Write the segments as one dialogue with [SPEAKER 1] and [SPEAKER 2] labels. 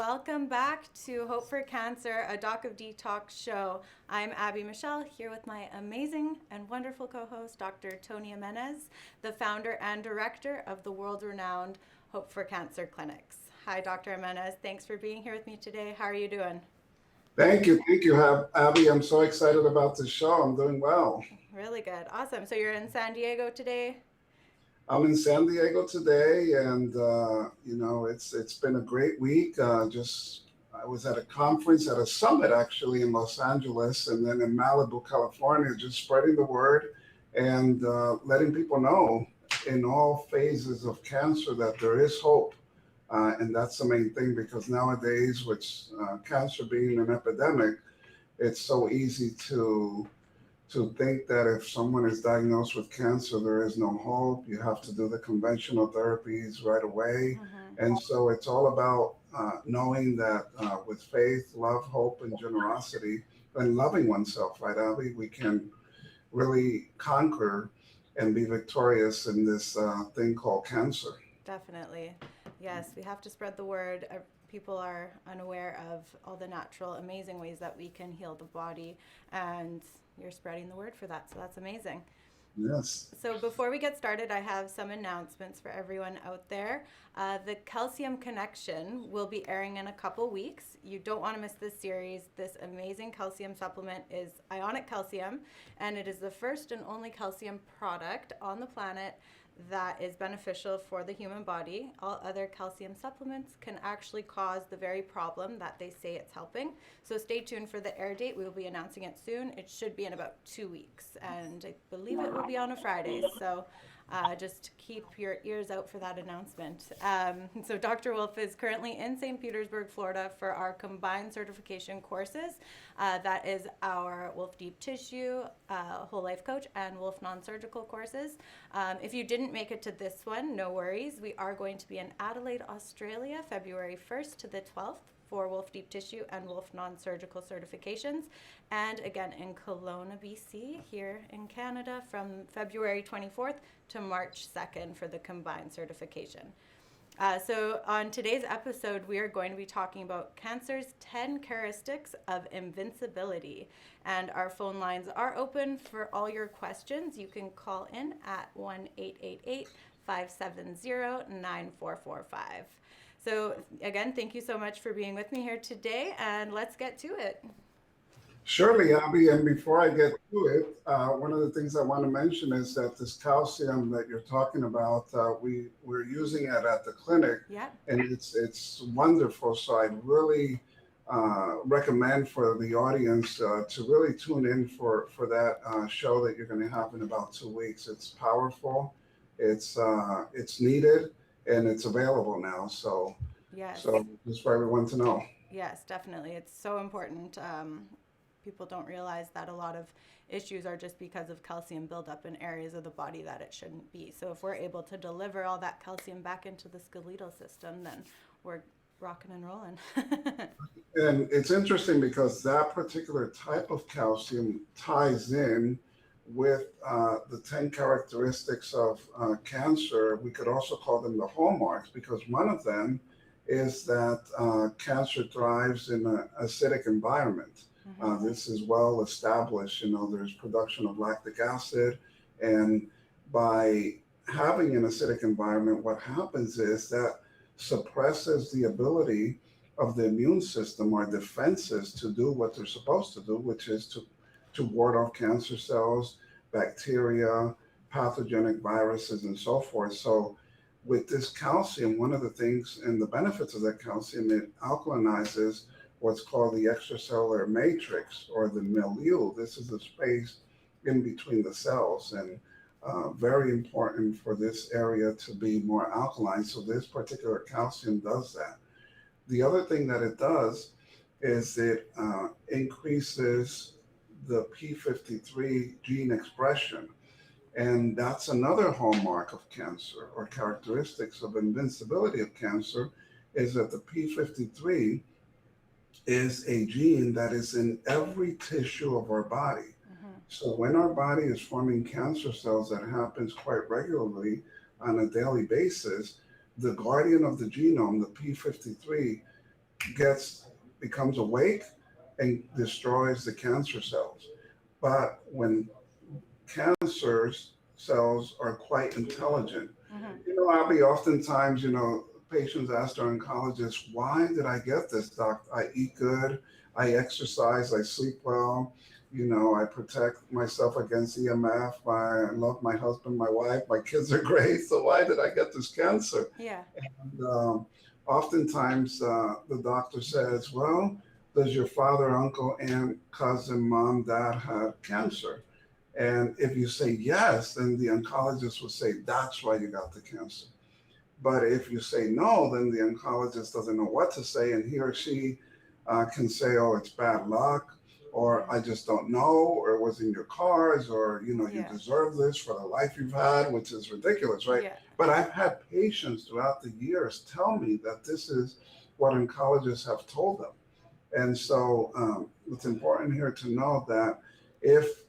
[SPEAKER 1] welcome back to Hope for Cancer, a Doc of Detox show. I'm Abby Michelle, here with my amazing and wonderful co-host, Dr. Tony Jiminez, the founder and director of the world-renowned Hope for Cancer clinics. Hi, Dr. Jiminez. Thanks for being here with me today. How are you doing?
[SPEAKER 2] Thank you, Abby. I'm so excited about the show. I'm doing well.
[SPEAKER 1] Really good. Awesome. So you're in San Diego today?
[SPEAKER 2] I'm in San Diego today, and it's been a great week. Just I was at a conference at a summit actually in Los Angeles, and then in Malibu, California, just spreading the word and letting people know in all phases of cancer that there is hope. And that's the main thing because nowadays, with cancer being an epidemic, it's so easy to think that if someone is diagnosed with cancer, there is no hope. You have to do the conventional therapies right away.
[SPEAKER 1] Mm-hmm.
[SPEAKER 2] And so it's all about knowing that with faith, love, hope, and generosity, and loving oneself, right, Abby, we can really conquer and be victorious in this thing called cancer.
[SPEAKER 1] Definitely. Yes, we have to spread the word. People are unaware of all the natural, amazing ways that we can heal the body, and you're spreading the word for that. So that's amazing.
[SPEAKER 2] Yes.
[SPEAKER 1] So before we get started, I have some announcements for everyone out there. The Calcium Connection will be airing in a couple weeks. You don't want to miss this series. This amazing calcium supplement is ionic calcium, and it is the first and only calcium product on the planet that is beneficial for the human body. All other calcium supplements can actually cause the very problem that they say it's helping. So stay tuned for the air date. We will be announcing it soon. It should be in about 2 weeks, and I believe it will be on a Friday. So just keep your ears out for that announcement. So Dr. Wolf is currently in St. Petersburg, Florida for our combined certification courses. That is our Wolf Deep Tissue, Whole Life Coach, and Wolf Non-Surgical courses. If you didn't make it to this one, no worries. We are going to be in Adelaide, Australia, February 1st to the 12th for Wolf Deep Tissue and Wolf Non-Surgical certifications. And again in Kelowna, BC, here in Canada, from February 24th to March 2nd for the combined certification. So on today's episode, we are going to be talking about cancer's 10 characteristics of invincibility. And our phone lines are open for all your questions. You can call in at 1-888-570-9445. So again, thank you so much for being with me here today, and let's get to it.
[SPEAKER 2] Surely, Abby, and before I get to it, one of the things I want to mention is that this calcium that you're talking about, we're using it at the clinic,
[SPEAKER 1] Yeah.
[SPEAKER 2] and it's wonderful. So I really recommend for the audience to really tune in for that show that you're going to have in about 2 weeks. It's powerful, it's needed, and it's available now. So
[SPEAKER 1] Yes.
[SPEAKER 2] so just for everyone to know.
[SPEAKER 1] Yes, definitely. It's so important. People don't realize that a lot of issues are just because of calcium buildup in areas of the body that it shouldn't be. So if we're able to deliver all that calcium back into the skeletal system, then we're rocking and rolling.
[SPEAKER 2] And it's interesting because that particular type of calcium ties in with the 10 characteristics of cancer. We could also call them the hallmarks because one of them is that cancer thrives in an acidic environment.
[SPEAKER 1] Hmm.
[SPEAKER 2] This is well established. You know, there's production of lactic acid, and by having an acidic environment, what happens is that suppresses the ability of the immune system or defenses to do what they're supposed to do, which is to ward off cancer cells, bacteria, pathogenic viruses, and so forth. So, with this calcium, one of the things and the benefits of that calcium, it alkalinizes what's called the extracellular matrix or the milieu. This is the space in between the cells, and very important for this area to be more alkaline. So, this particular calcium does that. The other thing that it does is it increases the P53 gene expression. And that's another hallmark of cancer or characteristics of invincibility of cancer is that the P53 is a gene that is in every tissue of our body.
[SPEAKER 1] Hmm.
[SPEAKER 2] So when our body is forming cancer cells, that happens quite regularly on a daily basis, the guardian of the genome, the P53, gets becomes awake and destroys the cancer cells. But when cancer cells are quite intelligent,
[SPEAKER 1] Hmm.
[SPEAKER 2] Abby, oftentimes, patients ask their oncologist, why did I get this, doc? I eat good, I exercise, I sleep well, I protect myself against EMF, I love my husband, my wife, my kids are great, so why did I get this cancer?
[SPEAKER 1] Yeah.
[SPEAKER 2] And oftentimes, the doctor says, well, does your father, uncle, aunt, cousin, mom, dad have cancer? And if you say yes, then the oncologist will say, that's why you got the cancer. But if you say no, then the oncologist doesn't know what to say, and he or she can say, "Oh, it's bad luck," or "I
[SPEAKER 1] Hmm.
[SPEAKER 2] just don't know," or "It was in your cards," or "You
[SPEAKER 1] Yeah.
[SPEAKER 2] deserve this for the life you've had," which is ridiculous, right?
[SPEAKER 1] Yeah.
[SPEAKER 2] But I've had patients throughout the years tell me that this is what oncologists have told them, and so it's important here to know that if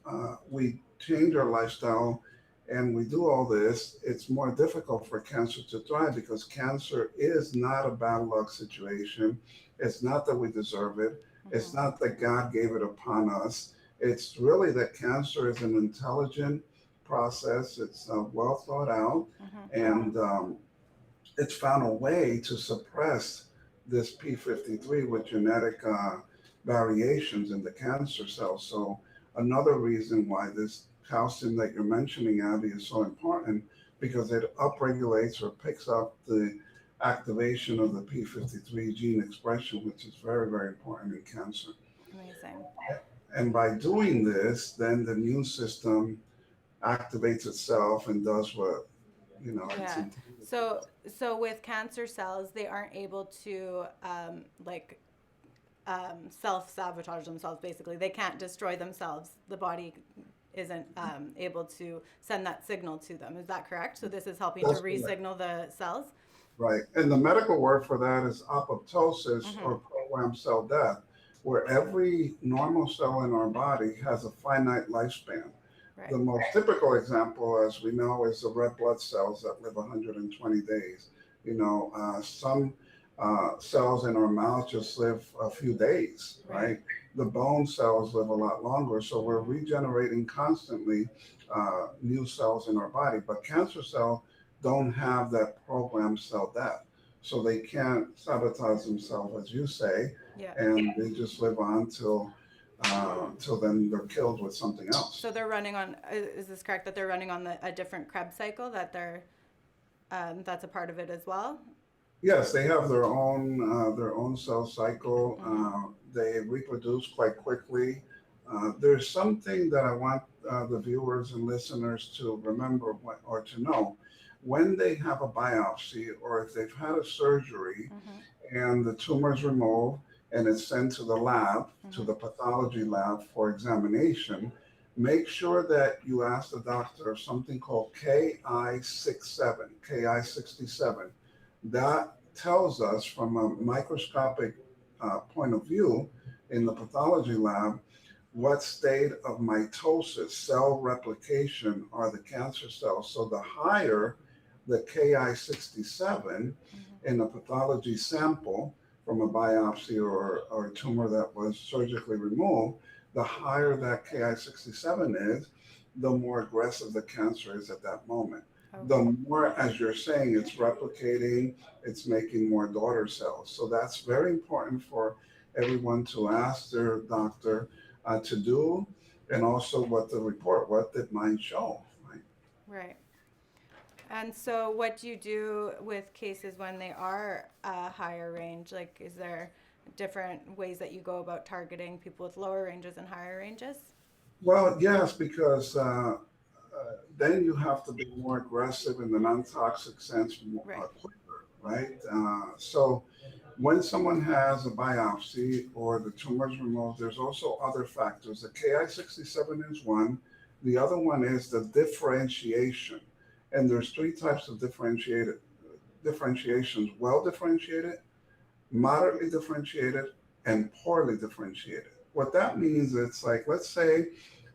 [SPEAKER 2] we change our lifestyle and we do all this, it's more difficult for cancer to thrive because cancer is not a bad luck situation. It's not that we deserve it. It's
[SPEAKER 1] Hmm.
[SPEAKER 2] not that God gave it upon us. It's really that cancer is an intelligent process. It's well thought out,
[SPEAKER 1] Hmm.
[SPEAKER 2] and it's found a way to suppress this P53 with genetic variations in the cancer cells. So another reason why this calcium that you're mentioning, Abby, is so important because it upregulates or picks up the activation of the P53 gene expression, which is very, very important in cancer.
[SPEAKER 1] Amazing.
[SPEAKER 2] And by doing this, then the immune system activates itself and does what it's
[SPEAKER 1] Yeah.
[SPEAKER 2] intended to do.
[SPEAKER 1] So with cancer cells, they aren't able to like self sabotage themselves. Basically, they can't destroy themselves. The body isn't able to send that signal to them. Is that correct? So this is helping to
[SPEAKER 2] That's correct.
[SPEAKER 1] re-signal the cells.
[SPEAKER 2] Right. And the medical word for that is apoptosis
[SPEAKER 1] Mm-hmm.
[SPEAKER 2] or programmed cell death, where every normal cell in our body has a finite lifespan. The
[SPEAKER 1] Right.
[SPEAKER 2] most typical example, as we know, is the red blood cells that live 120 days. Some cells in our mouth just live a few days,
[SPEAKER 1] Right.
[SPEAKER 2] right? The bone cells live a lot longer. So we're
[SPEAKER 1] Mm-hmm.
[SPEAKER 2] regenerating constantly new cells in our body. But cancer cells don't have that programmed cell death. So they can't sabotage themselves, as you say,
[SPEAKER 1] Yeah.
[SPEAKER 2] and they just live on till then they're killed with something else.
[SPEAKER 1] So they're running on. Is this correct that they're running on a different Krebs cycle? That they're that's a part of it as well.
[SPEAKER 2] Yes, they have their own cell cycle.
[SPEAKER 1] Mm-hmm.
[SPEAKER 2] They reproduce quite quickly. There's something that I want the viewers and listeners to remember or to know. When they have a biopsy or if they've had a surgery
[SPEAKER 1] Mm-hmm.
[SPEAKER 2] and the tumor is removed and it's sent to the lab, to
[SPEAKER 1] Mm-hmm.
[SPEAKER 2] the pathology lab for examination, make sure that you ask the doctor something called Ki67. That tells us from a microscopic point of view in the pathology lab what state of mitosis, cell replication, are the cancer cells. So the higher the Ki67
[SPEAKER 1] Mm-hmm.
[SPEAKER 2] in a pathology sample from a biopsy or a tumor that was surgically removed, the higher that Ki67 is, the more aggressive the cancer is at that moment.
[SPEAKER 1] Okay.
[SPEAKER 2] The more, as you're saying, it's replicating, it's making more daughter cells. So that's very important for everyone to ask their doctor to do, and also what did mine show, right?
[SPEAKER 1] Right. And so, what do you do with cases when they are higher range? Like, is there different ways that you go about targeting people with lower ranges and higher ranges?
[SPEAKER 2] Well, yes, because then you have to be more aggressive in the non-toxic sense
[SPEAKER 1] Right.
[SPEAKER 2] quicker, right? So when someone has a biopsy or the tumor is removed, there's also other factors. The Ki67 is one. The other one is the differentiation. And there's three types of differentiations: well differentiated, moderately differentiated, and poorly differentiated. What that means, it's like, let's say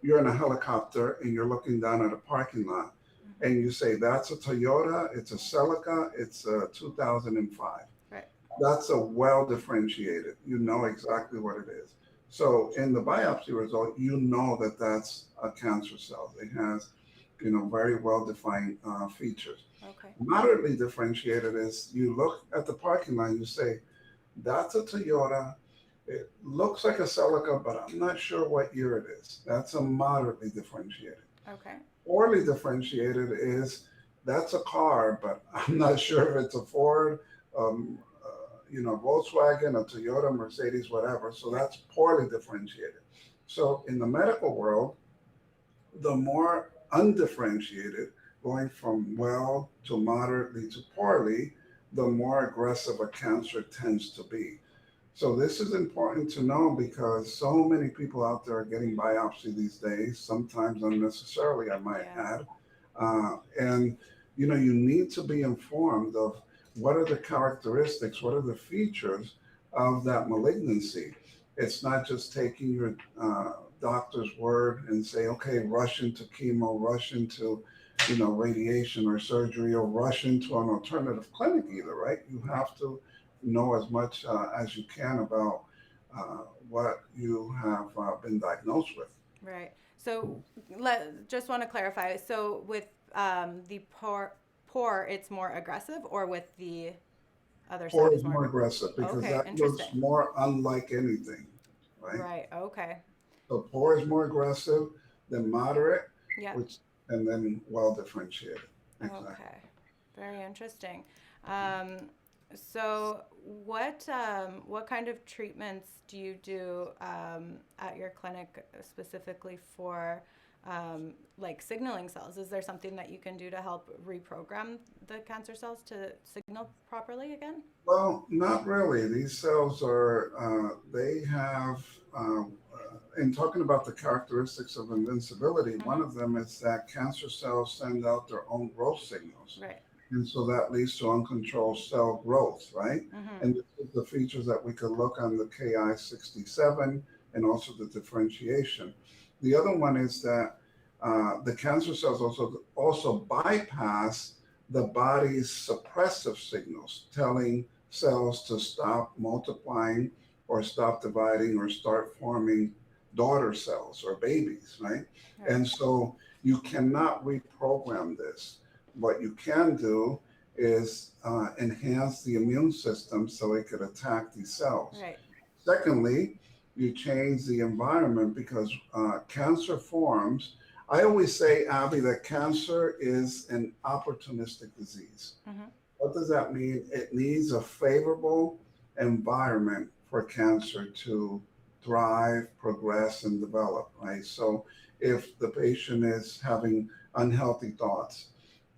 [SPEAKER 2] you're in a helicopter and you're looking down at a parking lot
[SPEAKER 1] Mm-hmm.
[SPEAKER 2] and you say, that's a Toyota, it's a Celica, it's a 2005.
[SPEAKER 1] Right.
[SPEAKER 2] That's a well differentiated. You know exactly what it is. So in the biopsy result, you know that that's a cancer cell. It has, very well defined features.
[SPEAKER 1] Okay.
[SPEAKER 2] Moderately differentiated is you look at the parking lot, you say, that's a Toyota. It looks like a Celica, but I'm not sure what year it is. That's a moderately differentiated.
[SPEAKER 1] Okay.
[SPEAKER 2] Poorly differentiated is that's a car, but I'm not sure if it's a Ford, Volkswagen, a Toyota, Mercedes, whatever. So
[SPEAKER 1] Right.
[SPEAKER 2] that's poorly differentiated. So in the medical world, the more undifferentiated, going from well to moderately to poorly, the more aggressive a cancer tends to be. So this is important to know because so many people out there are getting biopsy these days, sometimes unnecessarily, I might
[SPEAKER 1] Yeah.
[SPEAKER 2] add. And you need to be informed of what are the characteristics, what are the features of that malignancy. It's not just taking your doctor's word and say, okay, rush into chemo, rush into radiation or surgery, or rush into an alternative clinic either, right? You have to know as much as you can about what you have been diagnosed with.
[SPEAKER 1] Right. So just want to clarify. So with the poor, it's more aggressive, or with the other side
[SPEAKER 2] Poor
[SPEAKER 1] is
[SPEAKER 2] is
[SPEAKER 1] more.
[SPEAKER 2] more aggressive because
[SPEAKER 1] Okay,
[SPEAKER 2] that looks
[SPEAKER 1] interesting.
[SPEAKER 2] more unlike anything, right?
[SPEAKER 1] Right. Okay.
[SPEAKER 2] So poor is more aggressive than moderate,
[SPEAKER 1] Yeah.
[SPEAKER 2] which and then well differentiated. Exactly.
[SPEAKER 1] Okay. Very interesting. Um, so what kind of treatments do you do at your clinic specifically for like signaling cells? Is there something that you can do to help reprogram the cancer cells to signal properly again?
[SPEAKER 2] Well, not really. These cells are, they have, in talking about the characteristics of invincibility, one
[SPEAKER 1] Mm-hmm.
[SPEAKER 2] of them is that cancer cells send out their own growth signals.
[SPEAKER 1] Right.
[SPEAKER 2] And so that leads to uncontrolled cell growth, right?
[SPEAKER 1] Mm-hmm.
[SPEAKER 2] And this is the features that we could look on the Ki-67 and also the differentiation. The other one is that the cancer cells also bypass the body's suppressive signals, telling cells to stop multiplying or stop dividing or start forming daughter cells or babies, right?
[SPEAKER 1] Right.
[SPEAKER 2] And so you cannot reprogram this. What you can do is enhance the immune system so it could attack these cells.
[SPEAKER 1] Right.
[SPEAKER 2] Secondly, you change the environment because cancer forms. I always say, Abby, that cancer is an opportunistic disease.
[SPEAKER 1] Mm-hmm.
[SPEAKER 2] What does that mean? It needs a favorable environment for cancer to thrive, progress, and develop, right? So if the patient is having unhealthy thoughts,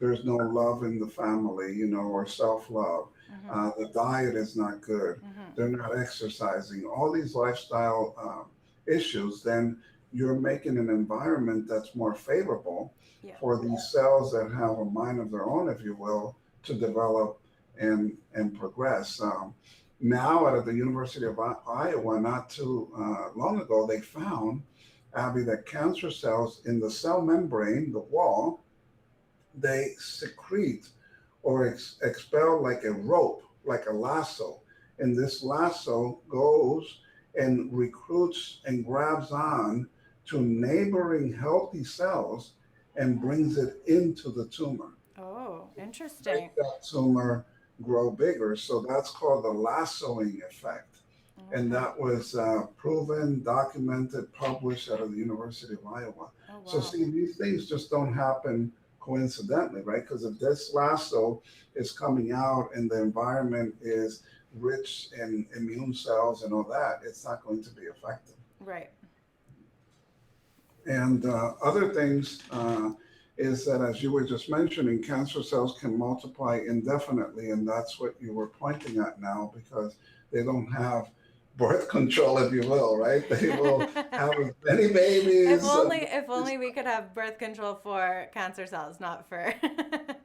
[SPEAKER 2] there's no love in the family, or self love.
[SPEAKER 1] Mm-hmm.
[SPEAKER 2] The diet is not good.
[SPEAKER 1] Mm-hmm.
[SPEAKER 2] They're not exercising. All these lifestyle issues, then you're making an environment that's more favorable
[SPEAKER 1] Yeah.
[SPEAKER 2] for these cells that have a mind of their own, if you will, to develop and progress. Now, out of the University of Iowa, not too long ago, they found, Abby, that cancer cells in the cell membrane, the wall, they secrete or expel like a rope, like a lasso. And this lasso goes and recruits and grabs on to neighboring healthy cells and brings it into the tumor,
[SPEAKER 1] Oh, interesting.
[SPEAKER 2] make that tumor grow bigger. So that's called the lassoing effect. And
[SPEAKER 1] Okay.
[SPEAKER 2] that was proven, documented, published out of the University of Iowa.
[SPEAKER 1] Oh,
[SPEAKER 2] So,
[SPEAKER 1] wow.
[SPEAKER 2] see, these things just don't happen coincidentally, right? Because if this lasso is coming out and the environment is rich in immune cells and all that, it's not going to be effective.
[SPEAKER 1] Right.
[SPEAKER 2] And other things is that, as you were just mentioning, cancer cells can multiply indefinitely, and that's what you were pointing at now, because they don't have birth control, if you will, right? They will have as many
[SPEAKER 1] If
[SPEAKER 2] babies.
[SPEAKER 1] only if only we could have birth control for cancer cells, not for
[SPEAKER 2] Right,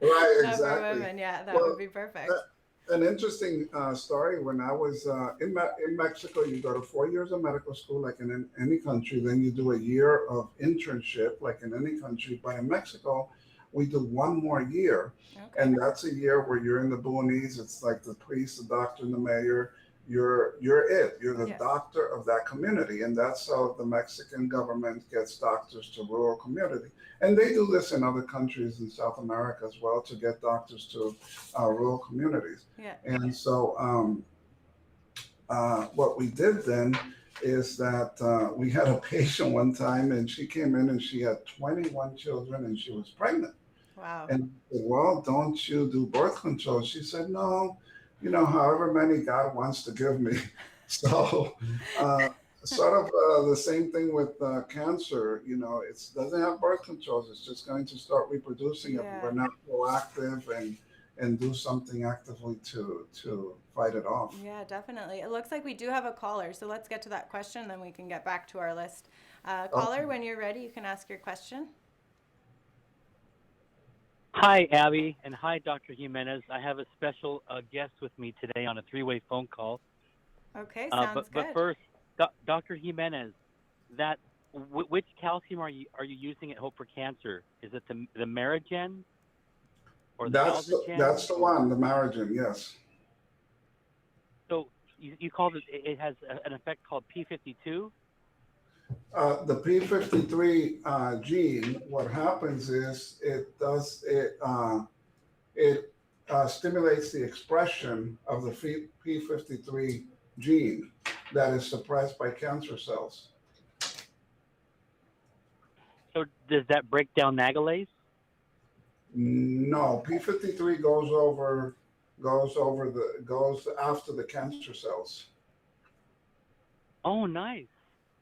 [SPEAKER 1] not for
[SPEAKER 2] exactly.
[SPEAKER 1] women. Yeah, that would
[SPEAKER 2] Well,
[SPEAKER 1] be
[SPEAKER 2] uh,
[SPEAKER 1] perfect.
[SPEAKER 2] an interesting story. When I was in Mexico, you go to 4 years of medical school, like in any country. Then you do a year of internship, like in any country. But in Mexico, we do one more year.
[SPEAKER 1] Okay.
[SPEAKER 2] And that's a year where you're in the boonies. It's like the priest, the doctor, and the mayor. You're it. You're the
[SPEAKER 1] Yes.
[SPEAKER 2] doctor of that community, and that's how the Mexican government gets doctors to rural community. And they do this in other countries in South America as well to get doctors to rural communities.
[SPEAKER 1] Yeah.
[SPEAKER 2] And so what we did then is that we had a patient one time, and she came in and she had 21 children and she was pregnant.
[SPEAKER 1] Wow.
[SPEAKER 2] And I said, well, don't you do birth control? She said, no, however many God wants to give me. So, uh, sort of the same thing with cancer. It doesn't have birth controls. It's just going to start reproducing if
[SPEAKER 1] Yeah.
[SPEAKER 2] we're not proactive and do something actively to fight it off.
[SPEAKER 1] Yeah, definitely. It looks like we do have a caller, so let's get to that question, then we can get back to our list. Caller,
[SPEAKER 2] Okay.
[SPEAKER 1] when you're ready, you can ask your question.
[SPEAKER 3] Hi, Abby, and hi, Dr. Jimenez. I have a special guest with me today on a three-way phone call.
[SPEAKER 1] Okay,
[SPEAKER 3] Uh,
[SPEAKER 1] sounds
[SPEAKER 3] but but
[SPEAKER 1] good.
[SPEAKER 3] first, Dr. Jimenez, that which calcium are you using at Hope for Cancer? Is it the Merigen or the
[SPEAKER 2] That's
[SPEAKER 3] Alzagen?
[SPEAKER 2] the
[SPEAKER 3] Or
[SPEAKER 2] one, the Marigen, yes.
[SPEAKER 3] so you called it has an effect called P52.
[SPEAKER 2] The P53 gene, what happens is it stimulates the expression of the P53 gene that is suppressed by cancer cells.
[SPEAKER 3] So does that break down nagalase?
[SPEAKER 2] No, P53 goes after the cancer cells.
[SPEAKER 3] Oh, nice.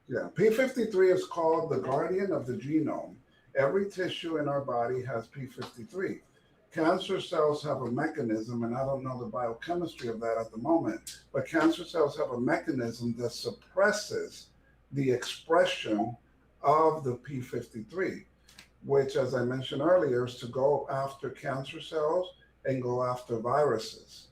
[SPEAKER 2] Yeah, P53 is called the guardian of the genome. Every tissue in our body has P53. Cancer cells have a mechanism, and I don't know the biochemistry of that at the moment, but cancer cells have a mechanism that suppresses the expression of the P53, which, as I mentioned earlier, is to go after cancer cells and go after viruses.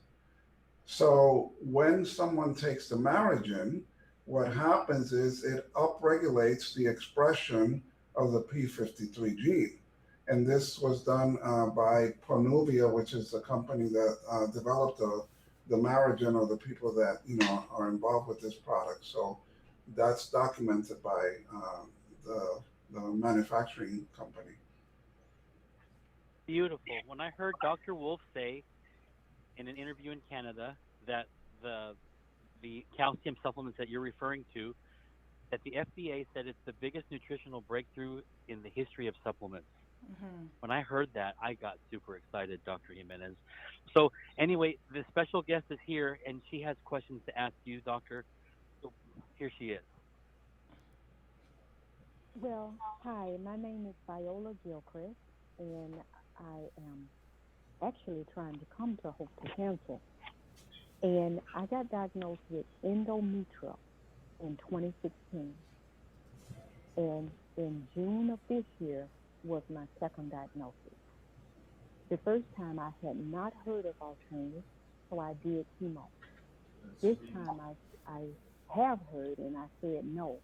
[SPEAKER 2] So when someone takes the Marigen, what happens is it upregulates the expression of the P53 gene. And this was done by Pronuvia, which is the company that developed the Marigen, or the people that are involved with this product. So that's documented by the manufacturing company.
[SPEAKER 3] Beautiful. When I heard Dr. Wolf say in an interview in Canada that the the calcium supplements that you're referring to, that the FDA said it's the biggest nutritional breakthrough in the history of supplements.
[SPEAKER 1] Hmm.
[SPEAKER 3] When I heard that, I got super excited, Dr. Jimenez. So anyway, the special guest is here, and she has questions to ask you, Doctor. So here she is.
[SPEAKER 4] Well, hi, my name is Viola Gilchrist, and I am actually trying to come to Hope to Cancer. And I got diagnosed with endometrial in 2016. And in June of this year was my second diagnosis. The first time I had not heard of alternatives, so I did chemo. This time I have heard, and I said no.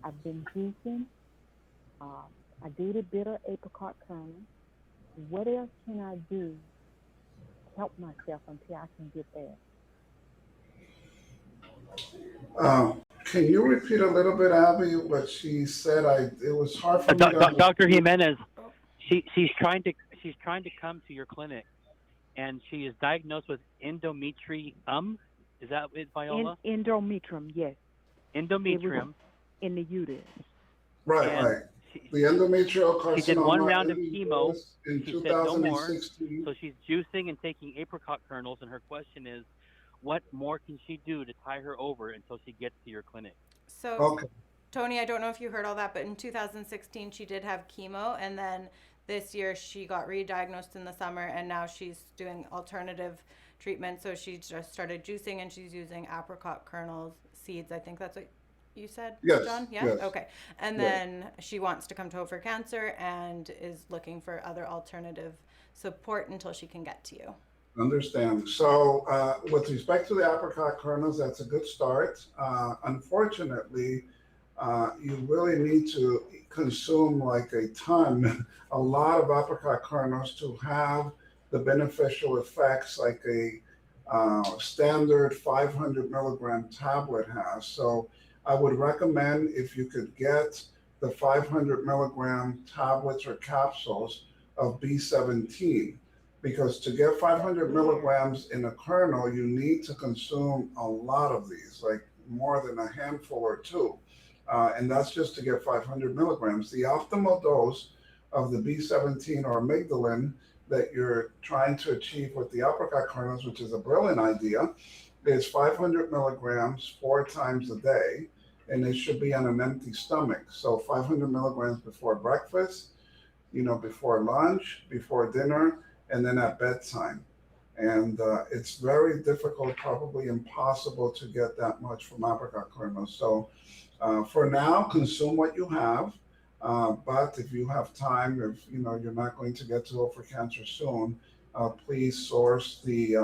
[SPEAKER 4] I've been juicing. Uh, I do the bitter apricot kernel. What else can I do to help myself until I can get there?
[SPEAKER 2] Can you repeat a little bit, Abby, what she said? It was hard for me to
[SPEAKER 3] Dr.
[SPEAKER 2] understand.
[SPEAKER 3] Jimenez,
[SPEAKER 1] Oh,
[SPEAKER 3] she's trying to come to your clinic, and she is diagnosed with endometrium. Is that it, Viola?
[SPEAKER 4] Endometrium, yes. It was
[SPEAKER 3] Endometrium,
[SPEAKER 4] in the uterus.
[SPEAKER 2] Right,
[SPEAKER 3] and
[SPEAKER 2] right.
[SPEAKER 3] she
[SPEAKER 2] The endometrial
[SPEAKER 3] she did one
[SPEAKER 2] carcinoma
[SPEAKER 3] round
[SPEAKER 2] in
[SPEAKER 3] of
[SPEAKER 2] the
[SPEAKER 3] chemo.
[SPEAKER 2] uterus in
[SPEAKER 3] She said no more,
[SPEAKER 2] 2016.
[SPEAKER 3] so she's juicing and taking apricot kernels. And her question is, what more can she do to tie her over until she gets to your clinic?
[SPEAKER 1] so
[SPEAKER 2] Okay.
[SPEAKER 1] Tony, I don't know if you heard all that, but in 2016 she did have chemo, and then this year she got re-diagnosed in the summer, and now she's doing alternative treatment. So she just started juicing, and she's using apricot kernels, seeds. I think that's what you said,
[SPEAKER 2] Yes,
[SPEAKER 1] John? Yeah?
[SPEAKER 2] yes,
[SPEAKER 1] Okay. And
[SPEAKER 2] yes.
[SPEAKER 1] then she wants to come to Hope for Cancer and is looking for other alternative support until she can get to you.
[SPEAKER 2] Understand. So, with respect to the apricot kernels, that's a good start. Unfortunately, you really need to consume like a ton, a lot of apricot kernels to have the beneficial effects like a standard 500 milligram tablet has. So I would recommend if you could get the 500 milligram tablets or capsules of B17, because to get 500 milligrams in a kernel, you need to consume a lot of these, like more than a handful or two. And that's just to get 500 milligrams. The optimal dose of the B17 or amygdalin that you're trying to achieve with the apricot kernels, which is a brilliant idea, is 500 milligrams 4 times a day, and it should be on an empty stomach. So 500 milligrams before breakfast, before lunch, before dinner, and then at bedtime. And it's very difficult, probably impossible to get that much from apricot kernels. So for now, consume what you have. But if you have time, if you're not going to get to Hope for Cancer soon, please source the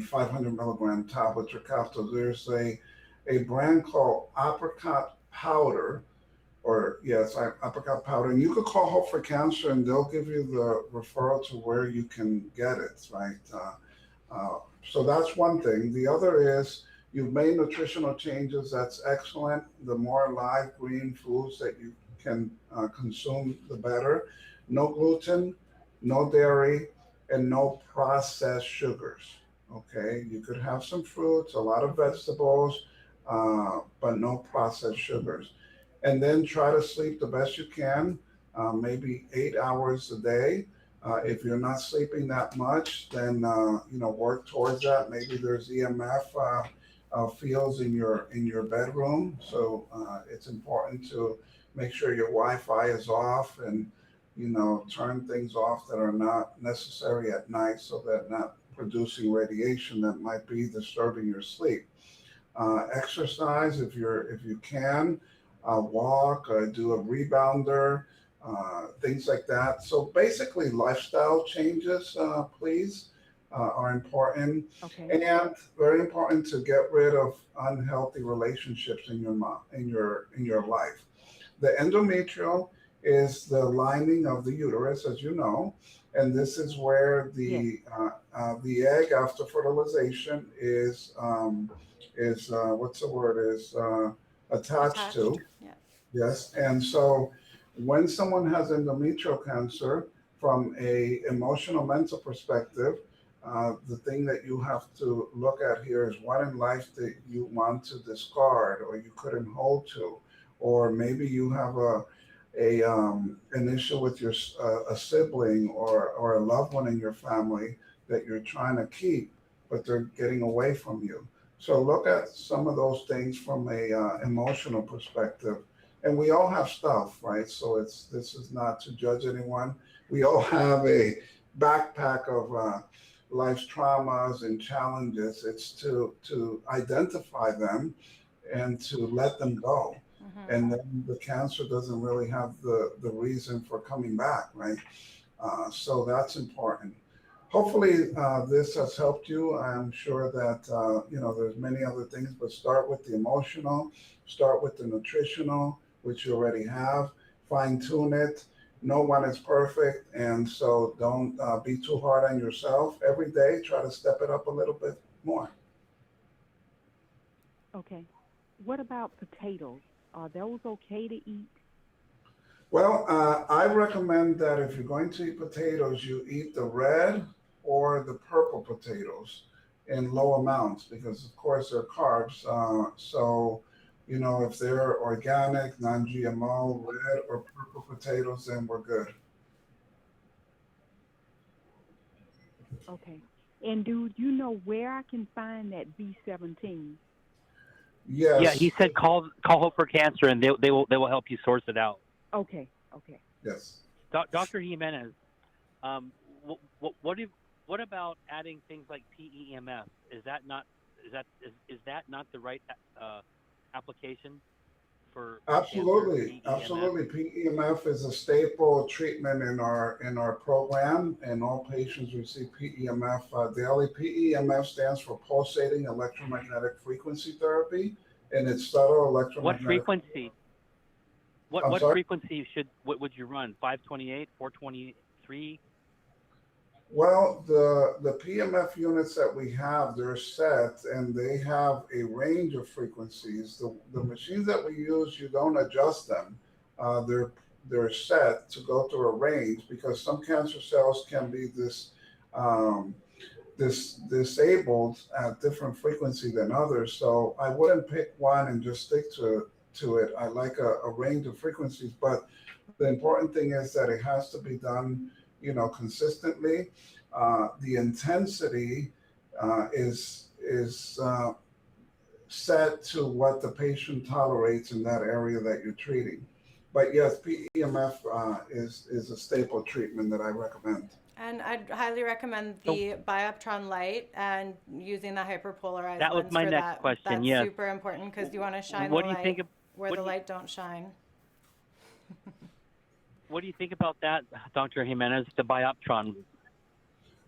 [SPEAKER 2] 500 milligram tablets or capsules. There's a brand called Apricot Powder, or yes, apricot powder, and you could call Hope for Cancer, and they'll give you the referral to where you can get it. Right. So that's one thing. The other is you've made nutritional changes. That's excellent. The more live green foods that you can consume, the better. No gluten, no dairy, and no processed sugars. Okay, you could have some fruits, a lot of vegetables, but no processed sugars. And then try to sleep the best you can, maybe 8 hours a day. If you're not sleeping that much, then work towards that. Maybe there's EMF fields in your bedroom, so it's important to make sure your Wi-Fi is off, and turn things off that are not necessary at night, so that not producing radiation that might be disturbing your sleep. Exercise if you can, walk, do a rebounder, things like that. So basically, lifestyle changes, please, are important,
[SPEAKER 4] Okay.
[SPEAKER 2] and very important to get rid of unhealthy relationships in your life. The endometrial is the lining of the uterus, as you know, and this is where
[SPEAKER 4] Yes.
[SPEAKER 2] the egg after fertilization is what's the word is attached
[SPEAKER 1] Attached.
[SPEAKER 2] to.
[SPEAKER 1] Yeah.
[SPEAKER 2] Yes, and so when someone has endometrial cancer, from a emotional mental perspective, the thing that you have to look at here is what in life that you want to discard or you couldn't hold to, or maybe you have an issue with a sibling or a loved one in your family that you're trying to keep, but they're getting away from you. So look at some of those things from a emotional perspective, and we all have stuff, right? So this is not to judge anyone. We all have a backpack of life's traumas and challenges. It's to identify them and to let them go,
[SPEAKER 1] Hmm.
[SPEAKER 2] and then the cancer doesn't really have the reason for coming back, right? So that's important. Hopefully, this has helped you. I'm sure that there's many other things, but start with the emotional, start with the nutritional, which you already have. Fine tune it. No one is perfect, and so don't be too hard on yourself. Every day, try to step it up a little bit more.
[SPEAKER 4] Okay. What about potatoes? Are those okay to eat?
[SPEAKER 2] Well, I recommend that if you're going to eat potatoes, you eat the red or the purple potatoes in low amounts because, of course, they're carbs. So, if they're organic, non-GMO, red or purple potatoes, then we're good.
[SPEAKER 4] Okay. And do you know where I can find that B17?
[SPEAKER 3] Yeah,
[SPEAKER 2] Yes,
[SPEAKER 3] he said call Hope for Cancer, and they will help you source it out.
[SPEAKER 4] Okay. Okay.
[SPEAKER 2] yes.
[SPEAKER 3] Dr. Jimenez, what what about adding things like PEMF? Is that not the right application for cancer?
[SPEAKER 2] Absolutely,
[SPEAKER 3] PEMF.
[SPEAKER 2] absolutely. PEMF is a staple treatment in our program, and all patients receive PEMF daily. PEMF stands for pulsating electromagnetic frequency therapy, and it's subtle
[SPEAKER 3] What
[SPEAKER 2] electromagnetic.
[SPEAKER 3] frequency?
[SPEAKER 2] I'm
[SPEAKER 3] What
[SPEAKER 2] sorry.
[SPEAKER 3] frequency what would you run? 528, 423?
[SPEAKER 2] Well, the PMF units that we have, they're set and they have a range of frequencies. The machines that we use, you don't adjust them. They're set to go through a range because some cancer cells can be um, disabled at different frequency than others. So I wouldn't pick one and just stick to it. I like a range of frequencies, but the important thing is that it has to be done, consistently. The intensity is set to what the patient tolerates in that area that you're treating. But yes, PEMF is a staple treatment that I recommend.
[SPEAKER 1] And I'd highly recommend
[SPEAKER 3] So
[SPEAKER 1] the Bioptron light and using the hyperpolarized
[SPEAKER 3] that was
[SPEAKER 1] lens
[SPEAKER 3] my
[SPEAKER 1] for
[SPEAKER 3] next
[SPEAKER 1] that.
[SPEAKER 3] question.
[SPEAKER 1] That's
[SPEAKER 3] Yes.
[SPEAKER 1] super important because you want to shine the
[SPEAKER 3] What do you
[SPEAKER 1] light
[SPEAKER 3] think of
[SPEAKER 1] where
[SPEAKER 3] what
[SPEAKER 1] the
[SPEAKER 3] do you
[SPEAKER 1] light don't shine.
[SPEAKER 3] what do you think about that, Dr. Jimenez, the Bioptron?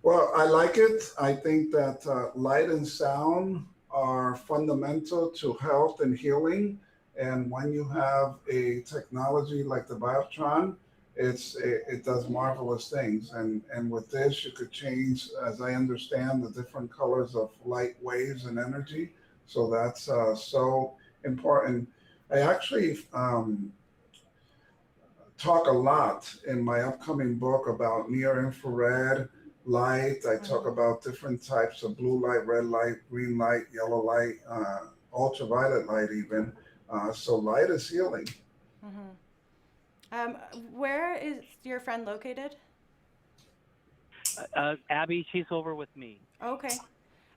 [SPEAKER 2] Well, I like it. I think that light and sound are fundamental to health and healing. And when you have a technology like the Bioptron, it does marvelous things. And with this, you could change, as I understand, the different colors of light waves and energy. So that's so important. I actually talk a lot in my upcoming book about near infrared light. I talk
[SPEAKER 1] Mm-hmm.
[SPEAKER 2] about different types of blue light, red light, green light, yellow light, ultraviolet light, even. So light is healing.
[SPEAKER 1] Mm-hmm. Where is your friend located?
[SPEAKER 3] Abby, she's over with me.
[SPEAKER 1] Okay.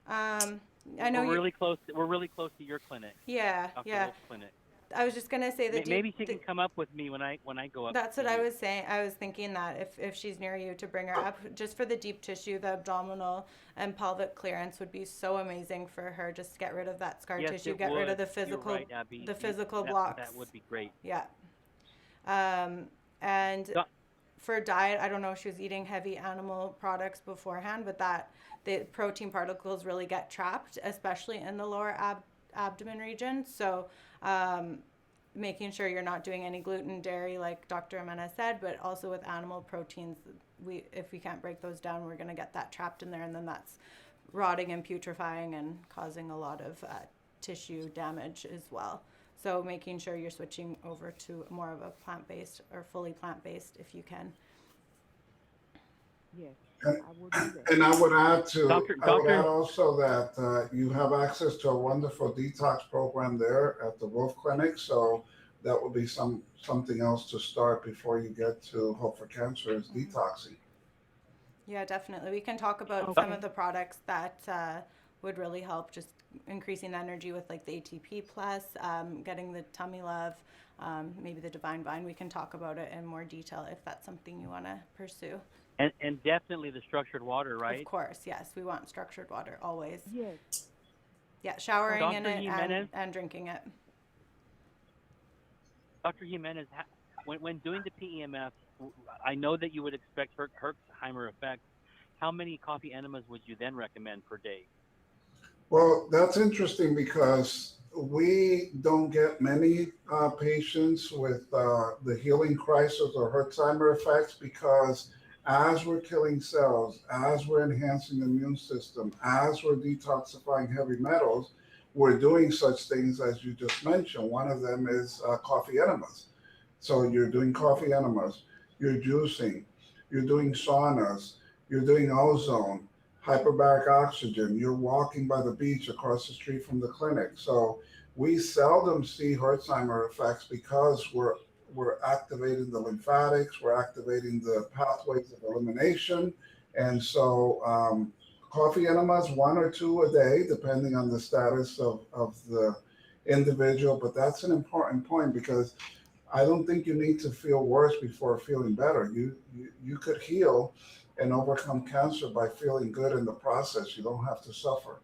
[SPEAKER 1] Um, I know
[SPEAKER 3] We're
[SPEAKER 1] you.
[SPEAKER 3] really close. We're really close to your clinic,
[SPEAKER 1] Yeah,
[SPEAKER 3] Dr.
[SPEAKER 1] yeah.
[SPEAKER 3] Wolf's clinic.
[SPEAKER 1] I was just gonna say
[SPEAKER 3] Maybe she can come up with me when I go up to
[SPEAKER 1] that's
[SPEAKER 3] see
[SPEAKER 1] what I
[SPEAKER 3] you.
[SPEAKER 1] was saying. I was thinking that if she's near you to bring her up just for the deep tissue, the abdominal and pelvic clearance would be so amazing for her. Just get rid of that scar
[SPEAKER 3] Yes,
[SPEAKER 1] tissue,
[SPEAKER 3] it
[SPEAKER 1] get rid of
[SPEAKER 3] would. You're right, Abby.
[SPEAKER 1] the physical
[SPEAKER 3] That
[SPEAKER 1] blocks.
[SPEAKER 3] would be great.
[SPEAKER 1] Yeah. And
[SPEAKER 3] Doc,
[SPEAKER 1] for diet, I don't know if she was eating heavy animal products beforehand, but that the protein particles really get trapped, especially in the lower abdomen region. So, making sure you're not doing any gluten, dairy, like Dr. Jimenez said, but also with animal proteins, if we can't break those down, we're going to get that trapped in there, and then that's rotting and putrefying and causing a lot of tissue damage as well. So making sure you're switching over to more of a plant-based or fully plant-based if you can.
[SPEAKER 4] Yes,
[SPEAKER 2] And,
[SPEAKER 4] I will do that.
[SPEAKER 2] and
[SPEAKER 3] Doctor,
[SPEAKER 2] I would add
[SPEAKER 3] Doctor.
[SPEAKER 2] also that you have access to a wonderful detox program there at the Wolf Clinic. So that would be something else to start before you get to Hope for Cancer is
[SPEAKER 1] Mm-hmm.
[SPEAKER 2] detoxing.
[SPEAKER 1] Yeah, definitely. We can talk about some
[SPEAKER 4] Okay.
[SPEAKER 1] of the products that would really help, just increasing the energy with like the ATP plus, getting the tummy love, maybe the divine vine. We can talk about it in more detail if that's something you want to pursue.
[SPEAKER 3] And definitely the structured water,
[SPEAKER 1] Of
[SPEAKER 3] right?
[SPEAKER 1] course, yes, we want structured water always.
[SPEAKER 4] Yes.
[SPEAKER 1] Yeah, showering in
[SPEAKER 3] Dr.
[SPEAKER 1] it
[SPEAKER 3] Jimenez,
[SPEAKER 1] and drinking it.
[SPEAKER 3] Dr. Jimenez, when doing the PEMF, I know that you would expect Herxheimer effects. How many coffee enemas would you then recommend per day?
[SPEAKER 2] Well, that's interesting because we don't get many patients with the healing crisis or Herxheimer effects because as we're killing cells, as we're enhancing the immune system, as we're detoxifying heavy metals, we're doing such things as you just mentioned. One of them is coffee enemas. So you're doing coffee enemas, you're juicing, you're doing saunas, you're doing ozone, hyperbaric oxygen. You're walking by the beach across the street from the clinic. So we seldom see Herxheimer effects because we're activating the lymphatics, we're activating the pathways of elimination. And so coffee enemas, one or two a day, depending on the status of the individual. But that's an important point because I don't think you need to feel worse before feeling better. You could heal and overcome cancer by feeling good in the process. You don't have to suffer.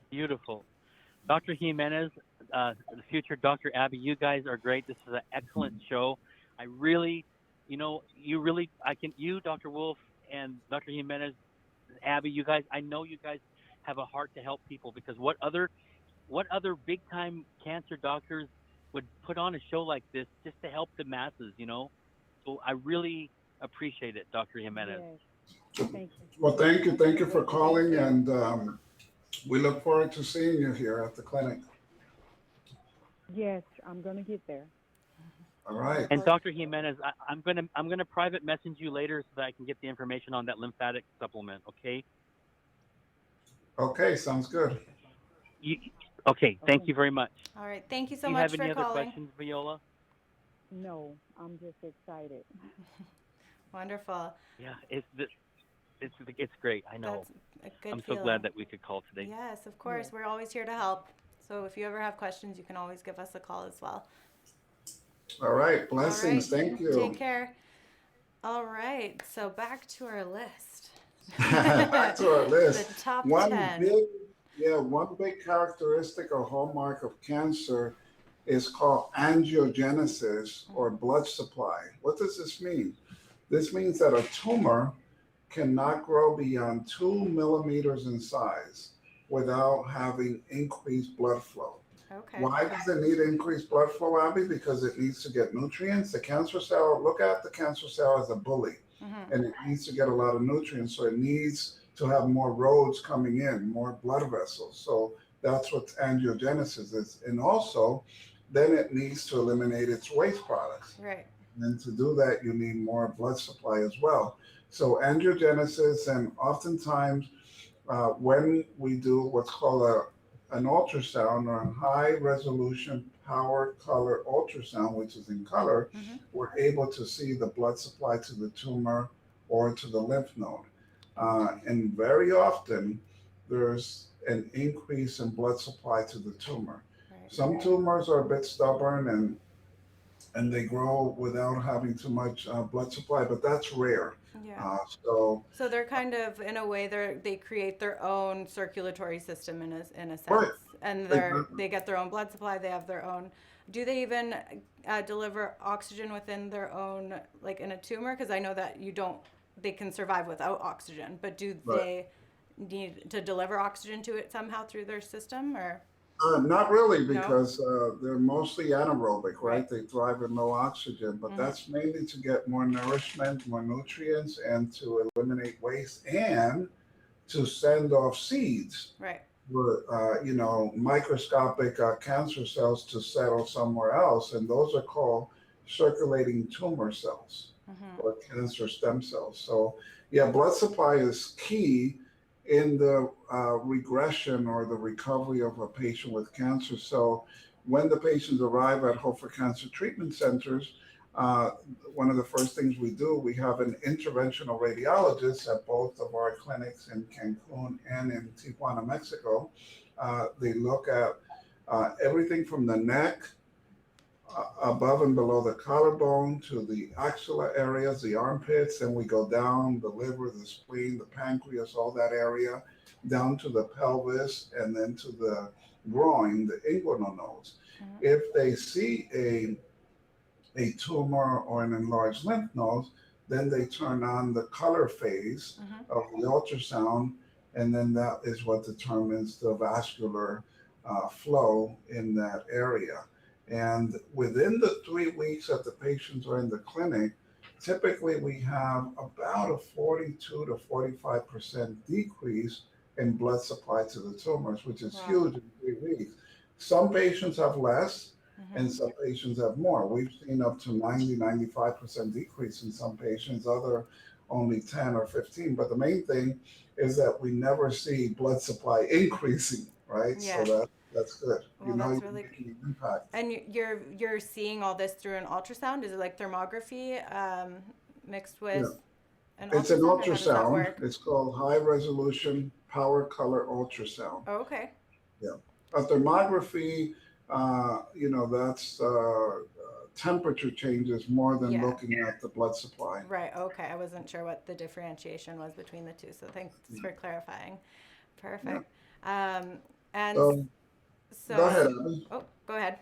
[SPEAKER 3] Beautiful. Dr. Jimenez, the future Dr. Abby, you guys are great. This is an excellent show. I really, you, Dr. Wolf, and Dr. Jimenez, Abby, you guys, I know you guys have a heart to help people because what other what other big time cancer doctors would put on a show like this just to help the masses, you know? So I really appreciate it, Dr. Jimenez.
[SPEAKER 4] Yes. Thank you.
[SPEAKER 2] Well, thank you. Thank you for
[SPEAKER 1] Thank
[SPEAKER 2] calling.
[SPEAKER 1] you.
[SPEAKER 2] And we look forward to seeing you here at the clinic.
[SPEAKER 4] Yes, I'm going to get there.
[SPEAKER 2] All right.
[SPEAKER 3] And Dr. Jimenez, I'm gonna private message you later so that I can get the information on that lymphatic supplement. Okay.
[SPEAKER 2] Okay, sounds good.
[SPEAKER 3] You, okay. Thank you very much.
[SPEAKER 1] All right. Thank you so
[SPEAKER 3] Do you
[SPEAKER 1] much
[SPEAKER 3] have
[SPEAKER 1] for
[SPEAKER 3] any other
[SPEAKER 1] calling.
[SPEAKER 3] questions, Viola?
[SPEAKER 4] No, I'm just excited.
[SPEAKER 1] Wonderful.
[SPEAKER 3] Yeah, it's great. I know.
[SPEAKER 1] That's a good
[SPEAKER 3] I'm so
[SPEAKER 1] feeling.
[SPEAKER 3] glad that we could call today.
[SPEAKER 1] Yes, of course.
[SPEAKER 4] Yes.
[SPEAKER 1] We're always here to help. So if you ever have questions, you can always give us a call as well.
[SPEAKER 2] All right.
[SPEAKER 1] All
[SPEAKER 2] Blessings.
[SPEAKER 1] right.
[SPEAKER 2] Thank you.
[SPEAKER 1] Take care. All right. So back to our list.
[SPEAKER 2] Back to our list.
[SPEAKER 1] The top
[SPEAKER 2] One
[SPEAKER 1] 10.
[SPEAKER 2] one big characteristic or hallmark of cancer is called angiogenesis or blood supply. What does this mean? This means that a tumor cannot grow beyond 2 millimeters in size without having increased blood flow.
[SPEAKER 1] Okay.
[SPEAKER 2] Why does it need increased blood flow, Abby? Because it needs to get nutrients. The cancer cell, look at the cancer cell as a bully, and it needs to get a lot of nutrients. So it needs to have more roads coming in, more blood vessels. So that's what angiogenesis is. And also, then it needs to eliminate its waste products.
[SPEAKER 1] Right.
[SPEAKER 2] And to do that, you need more blood supply as well. So angiogenesis, and oftentimes when we do what's called an ultrasound or a high resolution power color ultrasound, which is in color, we're able to see the blood supply to the tumor or to the lymph node. And very often there's an increase in blood supply to the tumor.
[SPEAKER 1] Right.
[SPEAKER 2] Some tumors are a bit stubborn and they grow without having too much blood supply, but that's rare.
[SPEAKER 1] Yeah.
[SPEAKER 2] So
[SPEAKER 1] they're kind of, in a way, they create their own circulatory system in a sense,
[SPEAKER 2] Right.
[SPEAKER 1] and they get their own blood supply. They have their own. Do they even deliver oxygen within their own, like in a tumor? Because I know that they can survive without oxygen, but do they need to deliver oxygen to it somehow through their system, or?
[SPEAKER 2] Not really,
[SPEAKER 1] No?
[SPEAKER 2] because they're mostly anaerobic, right?
[SPEAKER 1] Right.
[SPEAKER 2] They thrive in low oxygen, but that's mainly to get more nourishment, more nutrients, and to eliminate waste, and to send off seeds,
[SPEAKER 1] Right.
[SPEAKER 2] microscopic cancer cells to settle somewhere else, and those are called circulating tumor cells or cancer stem cells. So, yeah, blood supply is key in the regression or the recovery of a patient with cancer. So when the patients arrive at Hope for Cancer treatment centers, one of the first things we do, we have an interventional radiologist at both of our clinics in Cancun and in Tijuana, Mexico. They look at everything from the neck, above and below the collarbone, to the axilla areas, the armpits, and we go down the liver, the spleen, the pancreas, all that area, down to the pelvis, and then to the groin, the inguinal nodes. If they see a tumor or an enlarged lymph node, then they turn on the color phase of the ultrasound, and then that is what determines the vascular flow in that area. And within the 3 weeks that the patients are in the clinic, typically we have about a 42 to 45% decrease in blood supply to the tumors, which is huge in 3 weeks. Some patients have less and some patients have more. We've seen up to 90, 95% decrease in some patients, other only 10 or 15. But the main thing is that we never see blood supply increasing, right?
[SPEAKER 1] Yeah.
[SPEAKER 2] So that's good.
[SPEAKER 1] Well,
[SPEAKER 2] you're
[SPEAKER 1] that's really
[SPEAKER 2] making an impact.
[SPEAKER 1] And you're seeing all this through an ultrasound? Is it like thermography mixed with an ultrasound?
[SPEAKER 2] It's an
[SPEAKER 1] or how does that
[SPEAKER 2] ultrasound.
[SPEAKER 1] work?
[SPEAKER 2] It's called high resolution power color ultrasound.
[SPEAKER 1] Oh, okay.
[SPEAKER 2] Yeah. A thermography, that's temperature changes more than looking at the blood supply.
[SPEAKER 1] Right. Okay. I wasn't sure what the differentiation was between the two, so thanks for clarifying. Perfect. And so.
[SPEAKER 2] Go ahead, Abby.
[SPEAKER 1] Oh, go ahead.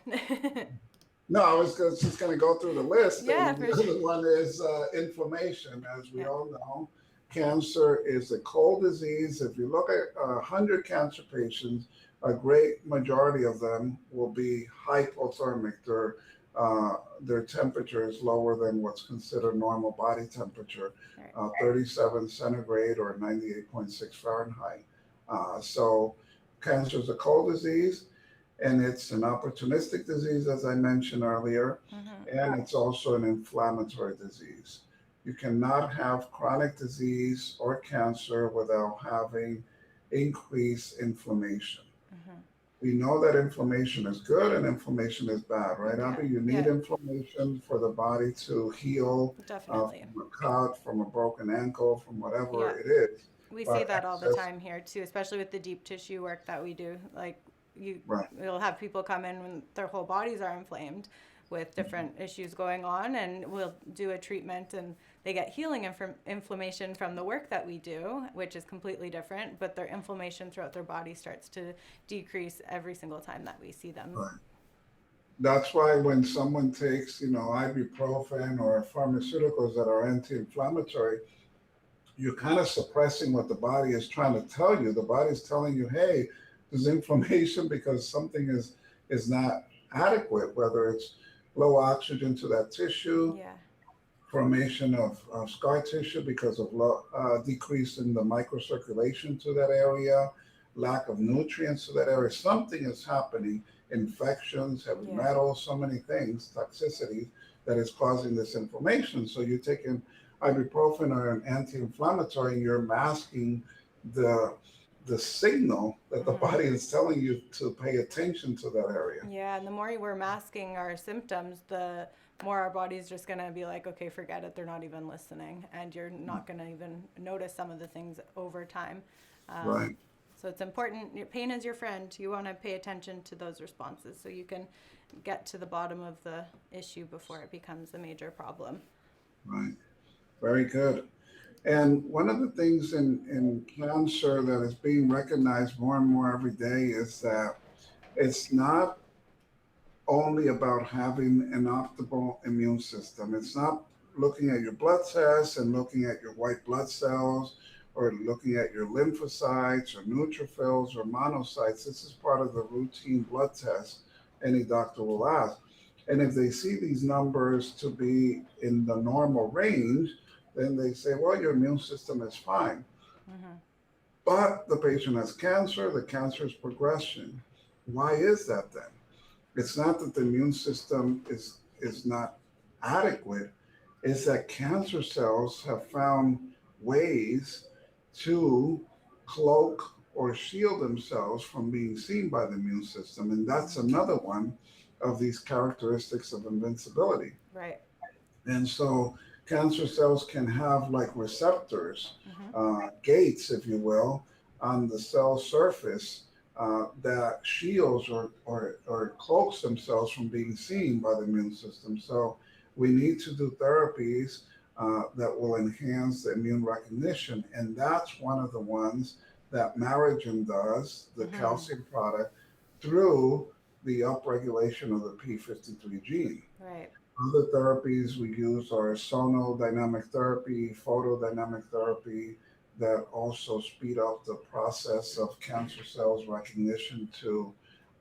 [SPEAKER 2] No, I was just going to go through the list.
[SPEAKER 1] Yeah,
[SPEAKER 2] And
[SPEAKER 1] for
[SPEAKER 2] the
[SPEAKER 1] sure.
[SPEAKER 2] other one is inflammation. As we all know, cancer is a cold disease. If you look at 100 cancer patients, a great majority of them will be hypothermic. Their temperature is lower than what's considered normal body temperature,
[SPEAKER 1] Right.
[SPEAKER 2] 37 centigrade or 98.6 Fahrenheit. So cancer is a cold disease, and it's an opportunistic disease, as I mentioned earlier,
[SPEAKER 1] Mm-hmm.
[SPEAKER 2] and it's also an inflammatory disease. You cannot have chronic disease or cancer without having increased inflammation.
[SPEAKER 1] Mm-hmm.
[SPEAKER 2] We know that inflammation is good and inflammation is bad, right,
[SPEAKER 1] Yeah.
[SPEAKER 2] Abby? You need
[SPEAKER 1] Yeah.
[SPEAKER 2] inflammation for the body to heal
[SPEAKER 1] Definitely.
[SPEAKER 2] from a cut, from a broken ankle, from whatever
[SPEAKER 1] Yeah.
[SPEAKER 2] it is.
[SPEAKER 1] We see
[SPEAKER 2] But
[SPEAKER 1] that all the
[SPEAKER 2] excess,
[SPEAKER 1] time here too, especially with the deep tissue work that we do. Like you,
[SPEAKER 2] right,
[SPEAKER 1] you'll have people come in when their whole bodies are inflamed with different issues going on, and we'll do a treatment, and they get healing inflammation from the work that we do, which is completely different. But their inflammation throughout their body starts to decrease every single time that we see them.
[SPEAKER 2] right. That's why when someone takes, ibuprofen or pharmaceuticals that are anti-inflammatory, you're kind of suppressing what the body is trying to tell you. The body's telling you, hey, there's inflammation because something is not adequate, whether it's low oxygen to that tissue,
[SPEAKER 1] Yeah.
[SPEAKER 2] formation of scar tissue because of decrease in the microcirculation to that area, lack of nutrients to that area. Something is happening, infections, heavy
[SPEAKER 1] Yeah.
[SPEAKER 2] metals, so many things, toxicity that is causing this inflammation. So you're taking ibuprofen or an anti-inflammatory, and you're masking the the signal that the
[SPEAKER 1] Mm-hmm.
[SPEAKER 2] body is telling you to pay attention to that area.
[SPEAKER 1] Yeah, and the more we're masking our symptoms, the more our body's just gonna be like, okay, forget it. They're not even listening, and you're not gonna even notice some of the things over time. Um,
[SPEAKER 2] Right,
[SPEAKER 1] so it's important. Your pain is your friend. You want to pay attention to those responses so you can get to the bottom of the issue before it becomes a major problem.
[SPEAKER 2] right. Very good. And one of the things in cancer that is being recognized more and more every day is that it's not only about having an optimal immune system. It's not looking at your blood tests and looking at your white blood cells or looking at your lymphocytes or neutrophils or monocytes. This is part of the routine blood test any doctor will ask. And if they see these numbers to be in the normal range, then they say, well, your immune system is fine.
[SPEAKER 1] Mm-hmm.
[SPEAKER 2] But the patient has cancer, the cancer is progression. Why is that then? It's not that the immune system is not adequate, it's that cancer cells have found ways to cloak or shield themselves from being seen by the immune system. And that's another one of these characteristics of invincibility.
[SPEAKER 1] Right.
[SPEAKER 2] And so cancer cells can have like receptors,
[SPEAKER 1] Mm-hmm.
[SPEAKER 2] gates, if you will, on the cell surface that shields or cloaks themselves from being seen by the immune system. So we need to do therapies that will enhance the immune recognition. And that's one of the ones that Marigen does, the
[SPEAKER 1] Mm-hmm.
[SPEAKER 2] calcium product, through the upregulation of the P53 gene.
[SPEAKER 1] Right.
[SPEAKER 2] Other therapies we use are sonodynamic therapy, photodynamic therapy that also speed up the process of cancer cells recognition to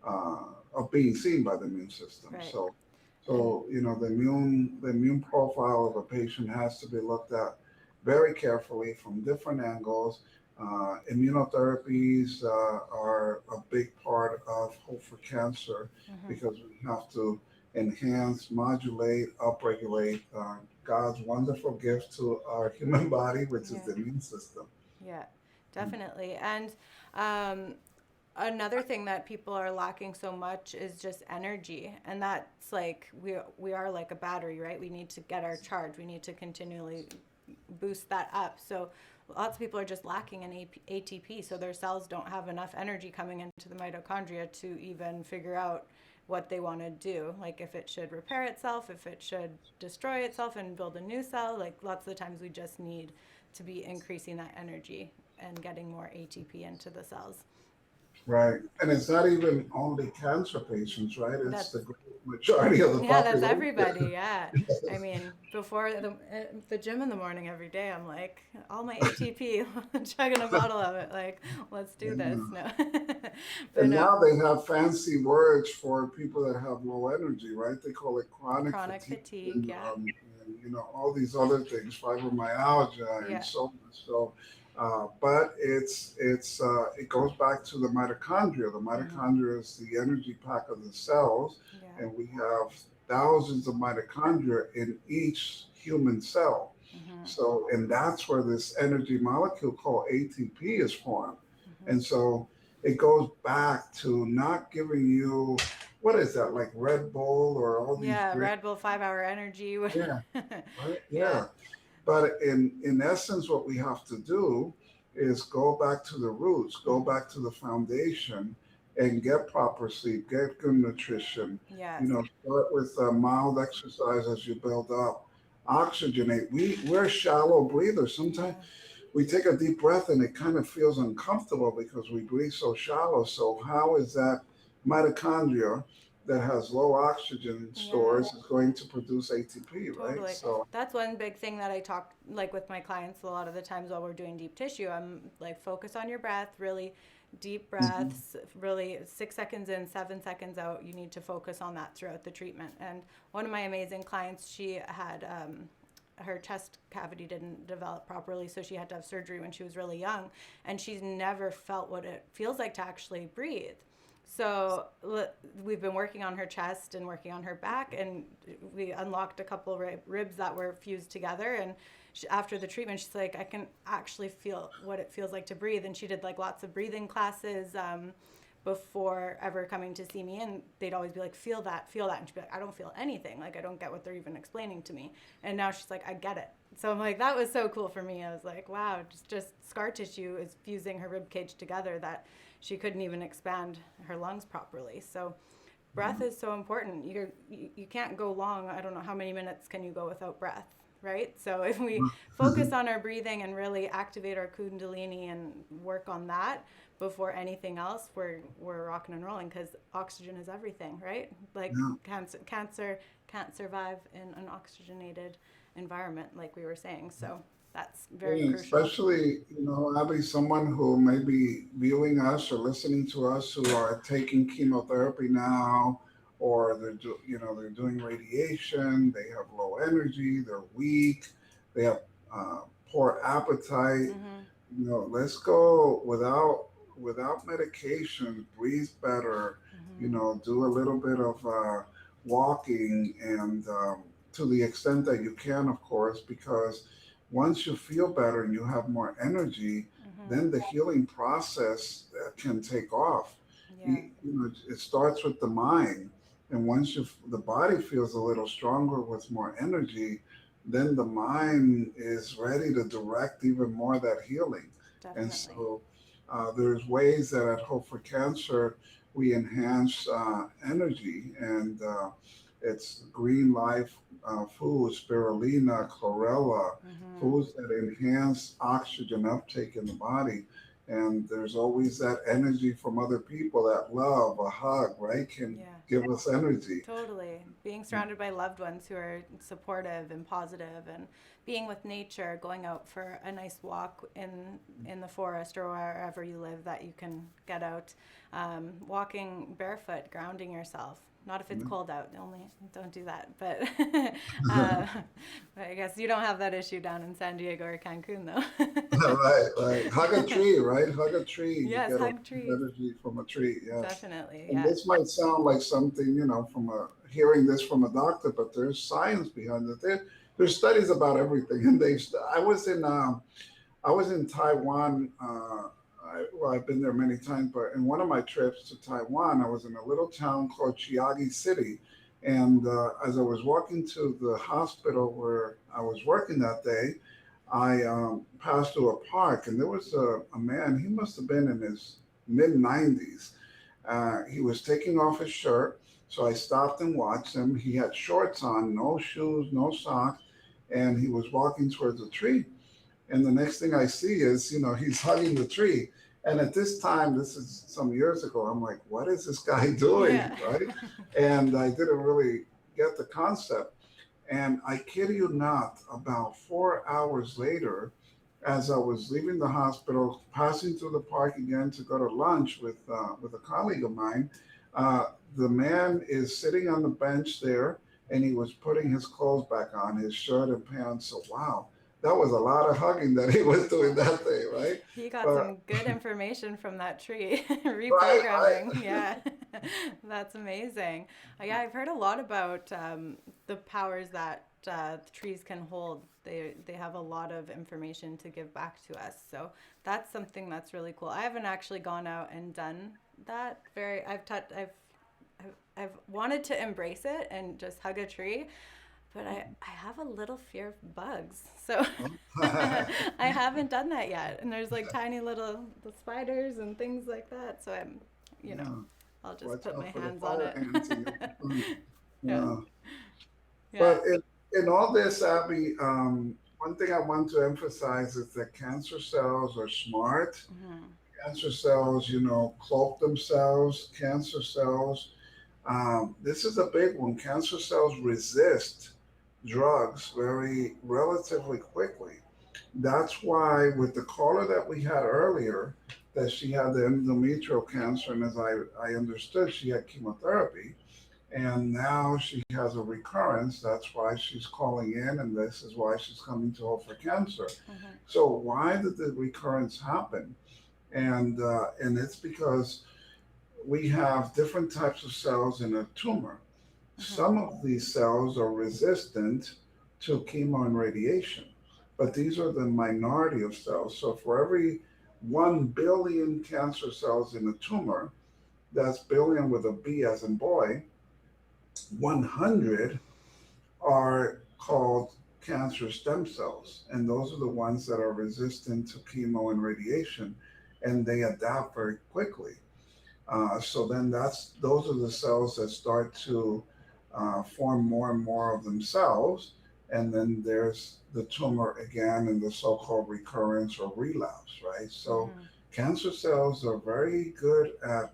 [SPEAKER 2] of being seen by the immune system.
[SPEAKER 1] Right. And
[SPEAKER 2] So the immune profile of a patient has to be looked at very carefully from different angles. Immunotherapies are a big part of Hope for Cancer
[SPEAKER 1] mm-hmm.
[SPEAKER 2] because we have to enhance, modulate, upregulate God's wonderful gift to our human body, which is
[SPEAKER 1] Yeah.
[SPEAKER 2] the immune system.
[SPEAKER 1] Yeah, definitely. And um, another thing that people are lacking so much is just energy, and that's like we are like a battery, right? We need to get our charge. We need to continually boost that up. So lots of people are just lacking in ATP, so their cells don't have enough energy coming into the mitochondria to even figure out what they want to do, like if it should repair itself, if it should destroy itself and build a new cell. Like lots of the times we just need to be increasing that energy and getting more ATP into the cells.
[SPEAKER 2] Right. And it's not even only cancer patients, right? It's the
[SPEAKER 1] That's
[SPEAKER 2] great majority of the
[SPEAKER 1] Yeah, that's
[SPEAKER 2] population.
[SPEAKER 1] everybody. Yeah. I mean, before the gym in the morning every day, I'm like, all my ATP, chugging a bottle of it. Like, let's do this.
[SPEAKER 2] Yeah.
[SPEAKER 1] No. But
[SPEAKER 2] And
[SPEAKER 1] no,
[SPEAKER 2] now they have fancy words for people that have low energy, right? They call it chronic
[SPEAKER 1] chronic
[SPEAKER 2] fatigue
[SPEAKER 1] fatigue. Yeah.
[SPEAKER 2] and all these other things, fibromyalgia and
[SPEAKER 1] Yeah.
[SPEAKER 2] so on. So, but it goes back to the mitochondria. The
[SPEAKER 1] Hmm.
[SPEAKER 2] mitochondria is the energy pack of the cells,
[SPEAKER 1] Yeah.
[SPEAKER 2] and we have thousands of mitochondria in each human cell.
[SPEAKER 1] Hmm.
[SPEAKER 2] So, and that's where this energy molecule called ATP is formed.
[SPEAKER 1] Hmm.
[SPEAKER 2] And so it goes back to not giving you, what is that, like Red Bull or all these
[SPEAKER 1] Yeah.
[SPEAKER 2] drinks?
[SPEAKER 1] Red Bull 5 hour energy.
[SPEAKER 2] Yeah, right?
[SPEAKER 1] Yeah.
[SPEAKER 2] Yeah. But in essence, what we have to do is go back to the roots, go
[SPEAKER 1] Hmm.
[SPEAKER 2] back to the foundation, and get proper sleep, get good nutrition.
[SPEAKER 1] Yes.
[SPEAKER 2] Start with mild exercise as you build up. Oxygenate. We're shallow breathers. Sometimes
[SPEAKER 1] Yeah.
[SPEAKER 2] we take a deep breath and it kind of feels uncomfortable because we breathe so shallow. So how is that mitochondria that has low oxygen
[SPEAKER 1] Yeah.
[SPEAKER 2] stores is going to produce ATP, right?
[SPEAKER 1] Totally.
[SPEAKER 2] So
[SPEAKER 1] That's one big thing that I talk like with my clients a lot of the times while we're doing deep tissue. I'm like, focus on your breath, really deep
[SPEAKER 2] mhm,
[SPEAKER 1] breaths, really 6 seconds in, 7 seconds out. You need to focus on that throughout the treatment. And one of my amazing clients, she had her chest cavity didn't develop properly, so she had to have surgery when she was really young, and she's never felt what it feels like to actually breathe. So we've been working on her chest and working on her back, and we unlocked a couple ribs that were fused together. And after the treatment, she's like, I can actually feel what it feels like to breathe. And she did like lots of breathing classes before ever coming to see me. And they'd always be like, feel that. And she'd be like, I don't feel anything. Like, I don't get what they're even explaining to me. And now she's like, I get it. So I'm like, that was so cool for me. I was like, wow, just scar tissue is fusing her rib cage together that she couldn't even expand her lungs properly. So breath is so important. You can't go long. I don't know how many minutes can you go without breath, right? So if we focus on our breathing and really activate our kundalini and work on that before anything else, we're rocking and rolling, because oxygen is everything, right? Like
[SPEAKER 2] yeah.
[SPEAKER 1] cancer can't survive in an oxygenated environment, like we were saying. So that's very
[SPEAKER 2] Yeah,
[SPEAKER 1] crucial.
[SPEAKER 2] especially, Abby, someone who may be viewing us or listening to us who are taking chemotherapy now, or they're doing radiation, they have low energy, they're weak, they have uh, poor appetite.
[SPEAKER 1] Hmm.
[SPEAKER 2] Let's go without medication, breathe better,
[SPEAKER 1] Hmm.
[SPEAKER 2] do a little bit of walking and to the extent that you can, of course, because once you feel better and you have more energy,
[SPEAKER 1] Hmm.
[SPEAKER 2] then the healing process can take off.
[SPEAKER 1] Yeah,
[SPEAKER 2] It starts with the mind, and once the body feels a little stronger with more energy, then the mind is ready to direct even more of that healing. And
[SPEAKER 1] definitely.
[SPEAKER 2] so there's ways that at Hope for Cancer we enhance energy, and it's green life foods, spirulina, chlorella,
[SPEAKER 1] Hmm.
[SPEAKER 2] foods that enhance oxygen uptake in the body. And there's always that energy from other people, that love, a hug, right, can
[SPEAKER 1] Yeah.
[SPEAKER 2] give us energy.
[SPEAKER 1] Totally. Being surrounded by loved ones who are supportive and positive, and being with nature, going out for a nice walk in the forest or wherever you live that you can get out, walking barefoot, grounding yourself. Not if it's cold out. Only don't do that. But I guess you don't have that issue down in San Diego or Cancun, though.
[SPEAKER 2] Right, right. Hug a tree, right? Hug a tree. You
[SPEAKER 1] Yes,
[SPEAKER 2] get a lot
[SPEAKER 1] hug
[SPEAKER 2] of
[SPEAKER 1] trees.
[SPEAKER 2] energy from a tree. Yes.
[SPEAKER 1] Definitely.
[SPEAKER 2] And
[SPEAKER 1] Yeah.
[SPEAKER 2] this might sound like something, from hearing this from a doctor, but there's science behind it. There's studies about everything. And I was in Taiwan. I've been there many times, but in one of my trips to Taiwan, I was in a little town called Chiagi City. And as I was walking to the hospital where I was working that day, I passed through a park, and there was a man. He must have been in his mid 90s. He was taking off his shirt, so I stopped and watched him. He had shorts on, no shoes, no socks, and he was walking towards a tree. And the next thing I see is, he's hugging the tree. And at this time, this is some years ago, I'm like, what is this guy doing,
[SPEAKER 1] Yeah.
[SPEAKER 2] right? And I didn't really get the concept. And I kid you not, about 4 hours later, as I was leaving the hospital, passing through the park again to go to lunch with a colleague of mine, uh, the man is sitting on the bench there, and he was putting his clothes back on, his shirt and pants. So wow, that was a lot of hugging that he was doing that day, right?
[SPEAKER 1] He got
[SPEAKER 2] But
[SPEAKER 1] some good information from that tree.
[SPEAKER 2] right,
[SPEAKER 1] Reprogramming.
[SPEAKER 2] right.
[SPEAKER 1] Yeah. That's amazing. Yeah, I've heard a lot about the powers that trees can hold. They have a lot of information to give back to us. So that's something that's really cool. I haven't actually gone out and done that. I've wanted to embrace it and just hug a tree, but I have a little fear of bugs. So I haven't done that yet. And there's like tiny little the spiders and things like that. So you know,
[SPEAKER 2] Yeah.
[SPEAKER 1] I'll just
[SPEAKER 2] Watch
[SPEAKER 1] put
[SPEAKER 2] out
[SPEAKER 1] my
[SPEAKER 2] for the
[SPEAKER 1] hands on
[SPEAKER 2] fire
[SPEAKER 1] it.
[SPEAKER 2] ants and you'll be fine.
[SPEAKER 1] Yeah.
[SPEAKER 2] Yeah.
[SPEAKER 1] Yeah.
[SPEAKER 2] But in all this, Abby, one thing I want to emphasize is that cancer cells are smart.
[SPEAKER 1] Hmm.
[SPEAKER 2] Cancer cells, cloak themselves. Cancer cells, this is a big one. Cancer cells resist drugs very relatively quickly. That's why with the caller that we had earlier, that she had the endometrial cancer, and as I understood, she had chemotherapy, and now she has a recurrence. That's why she's calling in, and this is why she's coming to Hope for Cancer.
[SPEAKER 1] Hmm.
[SPEAKER 2] So why did the recurrence happen? And it's because we have different types of cells in a tumor.
[SPEAKER 1] Hmm.
[SPEAKER 2] Some of these cells are resistant to chemo and radiation, but these are the minority of cells. So for every 1 billion cancer cells in a tumor, that's billion with a B as in boy, 100 are called cancer stem cells. And those are the ones that are resistant to chemo and radiation, and they adapt very quickly. So then those are the cells that start to form more and more of themselves, and then there's the tumor again and the so-called recurrence or relapse, right? So
[SPEAKER 1] Hmm.
[SPEAKER 2] cancer cells are very good at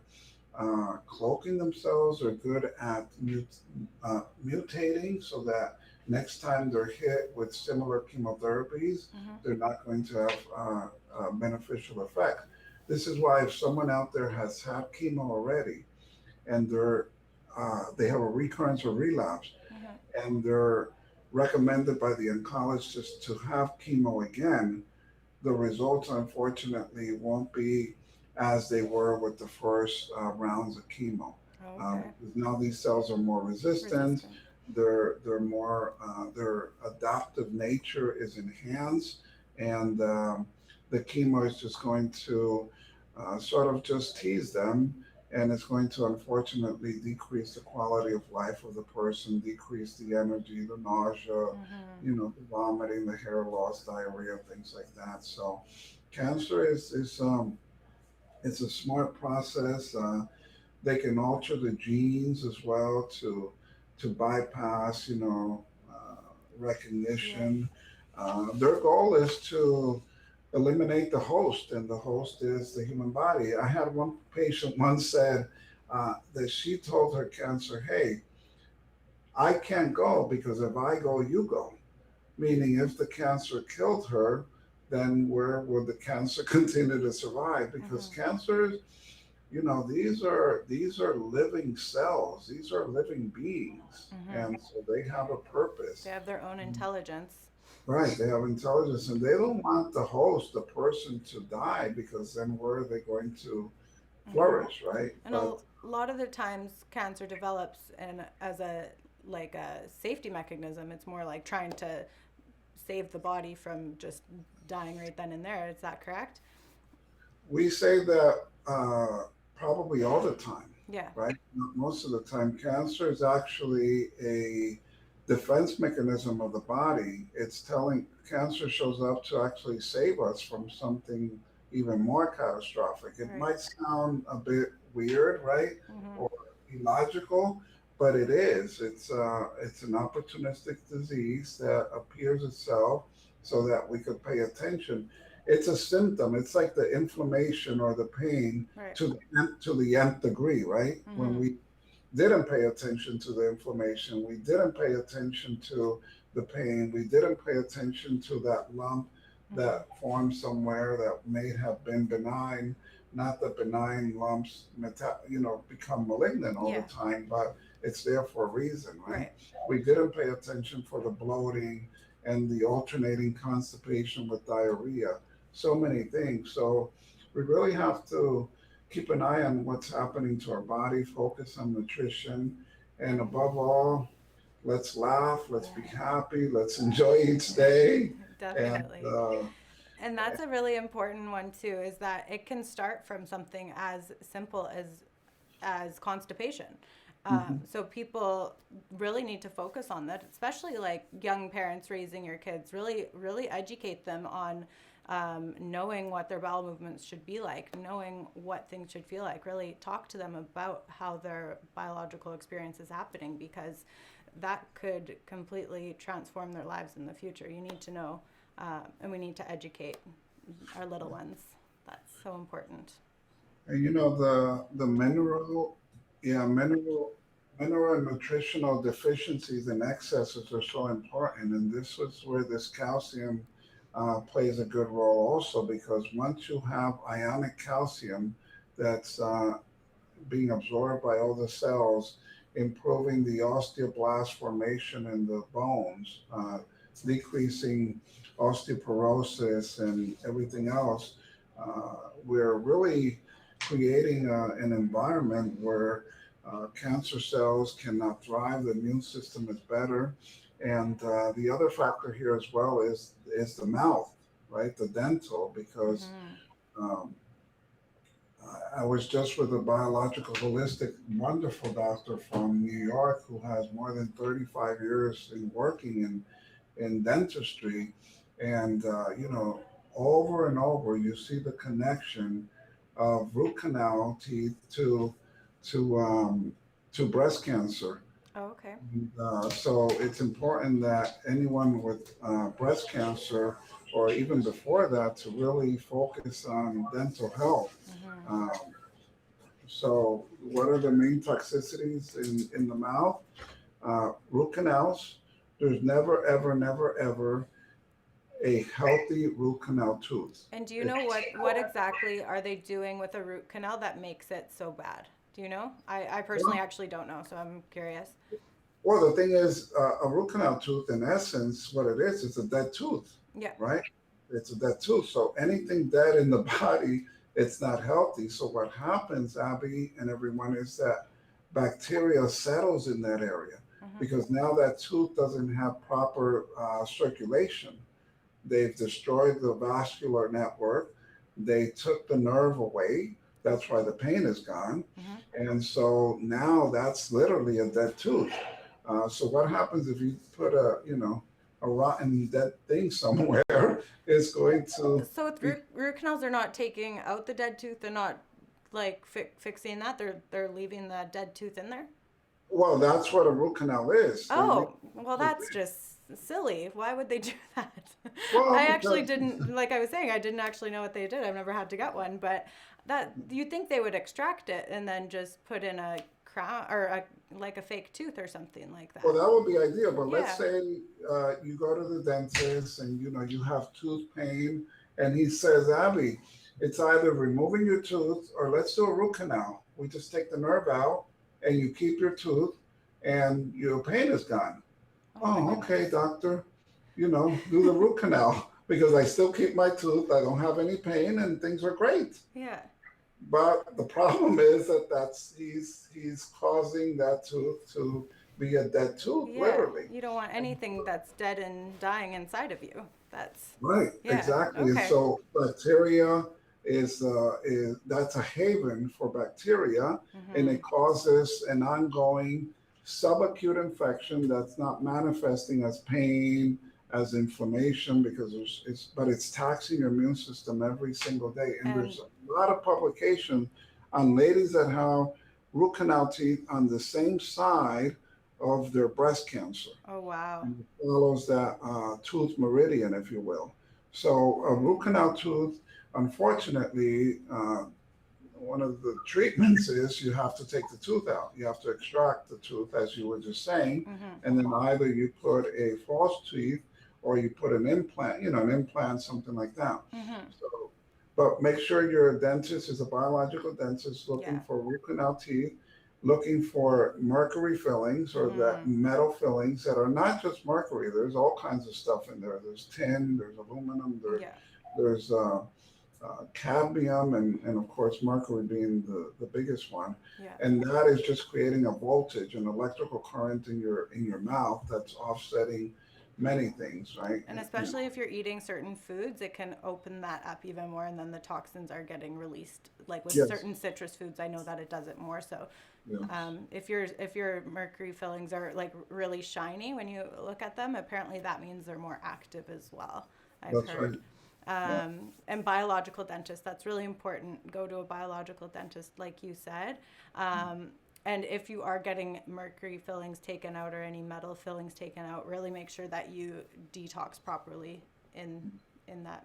[SPEAKER 2] cloaking themselves, are good at mutating so that next time they're hit with similar chemotherapies,
[SPEAKER 1] Hmm.
[SPEAKER 2] they're not going to have a beneficial effect. This is why if someone out there has had chemo already and they have a recurrence or relapse
[SPEAKER 1] Hmm.
[SPEAKER 2] and they're recommended by the oncologist to have chemo again, the results unfortunately won't be as they were with the first rounds of chemo.
[SPEAKER 1] Okay.
[SPEAKER 2] Because now these cells are more resistant.
[SPEAKER 1] Resistant.
[SPEAKER 2] Their adaptive nature is enhanced, and the chemo is just going to sort of just tease them, and it's going to unfortunately decrease the quality of life of the person, decrease the energy, the nausea,
[SPEAKER 1] Hmm.
[SPEAKER 2] the vomiting, the hair loss, diarrhea, things like that. So, cancer is it's a smart process. They can alter the genes as well to bypass,
[SPEAKER 1] Yep.
[SPEAKER 2] recognition. Their goal is to eliminate the host, and the host is the human body. I had one patient once said that she told her cancer, "Hey, I can't go because if I go, you go." Meaning, if the cancer killed her, then where would the cancer continue to survive? Because
[SPEAKER 1] Hmm.
[SPEAKER 2] cancers, these are living cells. These are living beings,
[SPEAKER 1] Hmm.
[SPEAKER 2] and so they have a
[SPEAKER 1] They
[SPEAKER 2] purpose.
[SPEAKER 1] have their own intelligence.
[SPEAKER 2] Right? They have intelligence, and they don't want the host, the person, to die because then where are they going to
[SPEAKER 1] Hmm.
[SPEAKER 2] flourish? Right?
[SPEAKER 1] And
[SPEAKER 2] But
[SPEAKER 1] a lot of the times, cancer develops and as a like a safety mechanism. It's more like trying to save the body from just dying right then and there. Is that correct?
[SPEAKER 2] we say that probably all the time,
[SPEAKER 1] Yeah.
[SPEAKER 2] right? Most of the time, cancer is actually a defense mechanism of the body. It's telling cancer shows up to actually save us from something even more catastrophic. It
[SPEAKER 1] Right.
[SPEAKER 2] might sound a bit weird, right,
[SPEAKER 1] Hmm.
[SPEAKER 2] or illogical, but it is. It's an opportunistic disease that appears itself so that we could pay attention. it's a symptom. It's like the inflammation or the pain
[SPEAKER 1] Right.
[SPEAKER 2] to the nth degree, right? When
[SPEAKER 1] Mm-hmm.
[SPEAKER 2] we didn't pay attention to the inflammation, we didn't pay attention to the pain, we didn't pay attention to that lump
[SPEAKER 1] Mm-hmm.
[SPEAKER 2] that formed somewhere that may have been benign. Not that benign lumps, become malignant all the
[SPEAKER 1] Yeah.
[SPEAKER 2] time, but it's there for a reason, right?
[SPEAKER 1] Right.
[SPEAKER 2] We didn't pay attention for the bloating and the alternating constipation with diarrhea. So many things. So we really have to keep an eye on what's happening to our body, focus on nutrition, and above all, let's laugh, let's be
[SPEAKER 1] Yeah.
[SPEAKER 2] happy, let's enjoy each day. And
[SPEAKER 1] Definitely. And that's a really important one too, is that it can start from something as simple as constipation.
[SPEAKER 2] mhm,
[SPEAKER 1] So people really need to focus on that, especially like young parents raising your kids. Really, really educate them on knowing what their bowel movements should be like, knowing what things should feel like. Really talk to them about how their biological experience is happening, because that could completely transform their lives in the future. You need to know, and we need to educate our little ones. That's so important.
[SPEAKER 2] and the mineral and nutritional deficiencies and excesses are so important, and this is where this calcium plays a good role also, because once you have ionic calcium that's being absorbed by all the cells, improving the osteoblast formation in the bones, decreasing osteoporosis and everything else. We're really creating an environment where cancer cells cannot thrive, the immune system is better. And the other factor here as well is the mouth, right? The dental, because
[SPEAKER 1] Mm-hmm.
[SPEAKER 2] um, I was just with a biological holistic, wonderful doctor from New York who has more than 35 years in working in dentistry. And, over and over, you see the connection of root canal teeth to, to breast cancer.
[SPEAKER 1] Oh, okay.
[SPEAKER 2] So it's important that anyone with breast cancer, or even before that, to really focus on dental health.
[SPEAKER 1] Mm-hmm.
[SPEAKER 2] Um, so, what are the main toxicities in the mouth? Root canals. There's never, ever, never, ever a healthy root canal tooth.
[SPEAKER 1] And do you
[SPEAKER 2] It,
[SPEAKER 1] know what exactly are they doing with a root canal that makes it so bad? Do you know? I personally actually don't know, so I'm curious.
[SPEAKER 2] well, the thing is, a root canal tooth, in essence, what it is, it's a dead tooth,
[SPEAKER 1] Yeah.
[SPEAKER 2] right? It's a dead tooth. So anything dead in the body, it's not healthy. So what happens, Abby and everyone, is that bacteria settles in that area,
[SPEAKER 1] Mm-hmm.
[SPEAKER 2] because now that tooth doesn't have proper circulation. They've destroyed the vascular network. They took the nerve away. That's why the pain is gone.
[SPEAKER 1] Mm-hmm.
[SPEAKER 2] And so now that's literally a dead tooth. So what happens if you put a rotten dead thing somewhere? It's going to
[SPEAKER 1] So with
[SPEAKER 2] be,
[SPEAKER 1] root canals, they're not taking out the dead tooth. They're not like fixing that. They're leaving the dead tooth in there.
[SPEAKER 2] well, that's what a root canal is. They
[SPEAKER 1] Oh, well, that's just silly. Why would they do that?
[SPEAKER 2] well,
[SPEAKER 1] I actually
[SPEAKER 2] because
[SPEAKER 1] didn't, like I was saying, I didn't actually know what they did. I've never had to get one, but that you'd think they would extract it and then just put in a crown or like a fake tooth or something like
[SPEAKER 2] well,
[SPEAKER 1] that.
[SPEAKER 2] that would be ideal. But let's
[SPEAKER 1] Yeah.
[SPEAKER 2] say you go to the dentist and you have tooth pain, and he says, Abby, it's either removing your tooth or let's do a root canal. We just take the nerve out and you keep your tooth, and your pain is gone.
[SPEAKER 1] Oh my
[SPEAKER 2] Oh,
[SPEAKER 1] goodness.
[SPEAKER 2] okay, doctor. Do the root canal because I still keep my tooth. I don't have any pain, and things are great.
[SPEAKER 1] Yeah.
[SPEAKER 2] But the problem is that he's causing that tooth to be a dead tooth,
[SPEAKER 1] Yeah.
[SPEAKER 2] literally.
[SPEAKER 1] You don't want anything that's dead and dying inside of you. That's,
[SPEAKER 2] Right,
[SPEAKER 1] yeah.
[SPEAKER 2] exactly. And
[SPEAKER 1] Okay.
[SPEAKER 2] so bacteria is that's a haven for bacteria, and
[SPEAKER 1] Mm-hmm.
[SPEAKER 2] it causes an ongoing subacute infection that's not manifesting as pain, as inflammation, because it's taxing your immune system every single day. And
[SPEAKER 1] And
[SPEAKER 2] there's a lot of publication on ladies that have root canal teeth on the same side of their breast cancer,
[SPEAKER 1] oh wow.
[SPEAKER 2] and it follows that tooth meridian, if you will. So a root canal tooth, unfortunately, one of the treatments is you have to take the tooth out. You have to extract the tooth, as you were just saying,
[SPEAKER 1] Mm-hmm.
[SPEAKER 2] and then either you put a false teeth or you put an implant, an implant, something like that.
[SPEAKER 1] Mm-hmm.
[SPEAKER 2] So, but make sure your dentist is a biological dentist looking
[SPEAKER 1] Yeah.
[SPEAKER 2] for root canal teeth, looking for mercury fillings or that
[SPEAKER 1] Mm.
[SPEAKER 2] metal fillings that are not just mercury. There's all kinds of stuff in there. There's tin, there's aluminum,
[SPEAKER 1] Yeah.
[SPEAKER 2] there's cadmium, and of course mercury being the biggest one,
[SPEAKER 1] Yeah.
[SPEAKER 2] and that is just creating a voltage, an electrical current in your mouth that's offsetting many things, right?
[SPEAKER 1] And especially if you're eating certain foods, it can open that up even more, and then the toxins are getting released. Like with
[SPEAKER 2] Yes,
[SPEAKER 1] certain citrus foods, I know that it does it more. So,
[SPEAKER 2] yes,
[SPEAKER 1] if your mercury fillings are like really shiny when you look at them, apparently that means they're more active as well. I've
[SPEAKER 2] that's right.
[SPEAKER 1] heard.
[SPEAKER 2] Yeah.
[SPEAKER 1] And biological dentist, that's really important. Go to a biological dentist, like you said. And if you are getting mercury fillings taken out or any metal fillings taken out, really make sure that you detox properly in that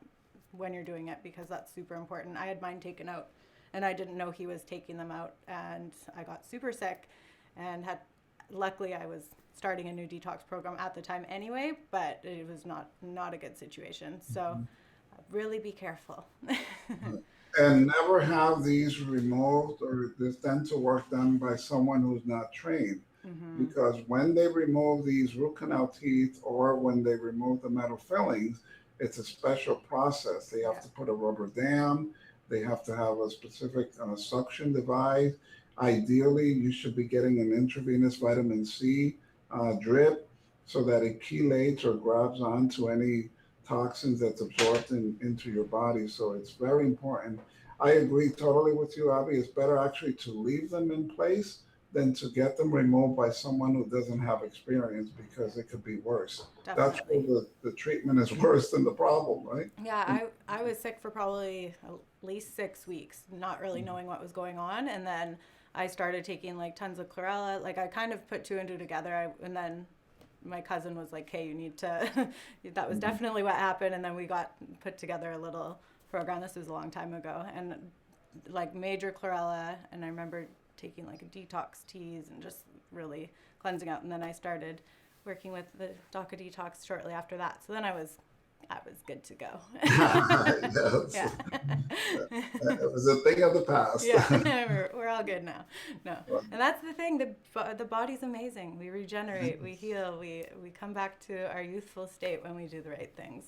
[SPEAKER 1] when you're doing it, because that's super important. I had mine taken out and I didn't know he was taking them out, and I got super sick and had luckily I was starting a new detox program at the time anyway, but it was not a good situation. So really be careful.
[SPEAKER 2] And never have these removed or this dental work done by someone who's not trained.
[SPEAKER 1] Mm-hmm.
[SPEAKER 2] Because when they remove these root canal teeth or when they remove the metal fillings, it's a special process. They have
[SPEAKER 1] Yeah.
[SPEAKER 2] to put a rubber dam, they have to have a specific suction device. Ideally, you should be getting an intravenous vitamin C drip so that it chelates or grabs onto any toxins that's absorbed into your body. So it's very important. I agree totally with you, Abby. It's better actually to leave them in place than to get them removed by someone who doesn't have experience
[SPEAKER 1] Yeah,
[SPEAKER 2] because it could be worse. That's where
[SPEAKER 1] definitely.
[SPEAKER 2] the treatment is worse than the problem, right?
[SPEAKER 1] Yeah,
[SPEAKER 2] And
[SPEAKER 1] I was sick for probably at least 6 weeks, not really knowing what was going on, and then I started taking like tons of chlorella. Like I kind of put two and two together, and then my cousin was like, "Hey, you need to." That was definitely what happened, and then we got put together a little program. This was a long time ago, and like major chlorella, and I remember taking like a detox teas and just really cleansing out, and then I started working with the DACA detox shortly after that. So then I was good to go.
[SPEAKER 2] yes,
[SPEAKER 1] Yeah.
[SPEAKER 2] it was a thing of the past.
[SPEAKER 1] Yeah, we're all good now. No, and that's the thing. The body's amazing. We regenerate, we heal, we come back to our youthful state when we do the right things.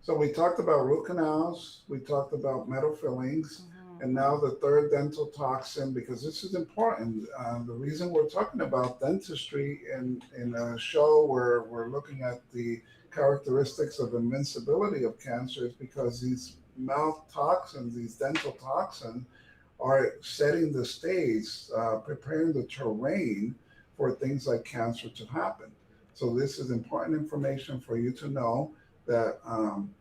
[SPEAKER 2] So we talked about root canals, we talked about metal fillings,
[SPEAKER 1] Hmm.
[SPEAKER 2] and now the third dental toxin, because this is important. The reason we're talking about dentistry in a show where we're looking at the characteristics of invincibility of cancer is because these mouth toxins, these dental toxins, are setting the stage, preparing the terrain for things like cancer to happen. So this is important information for you to know that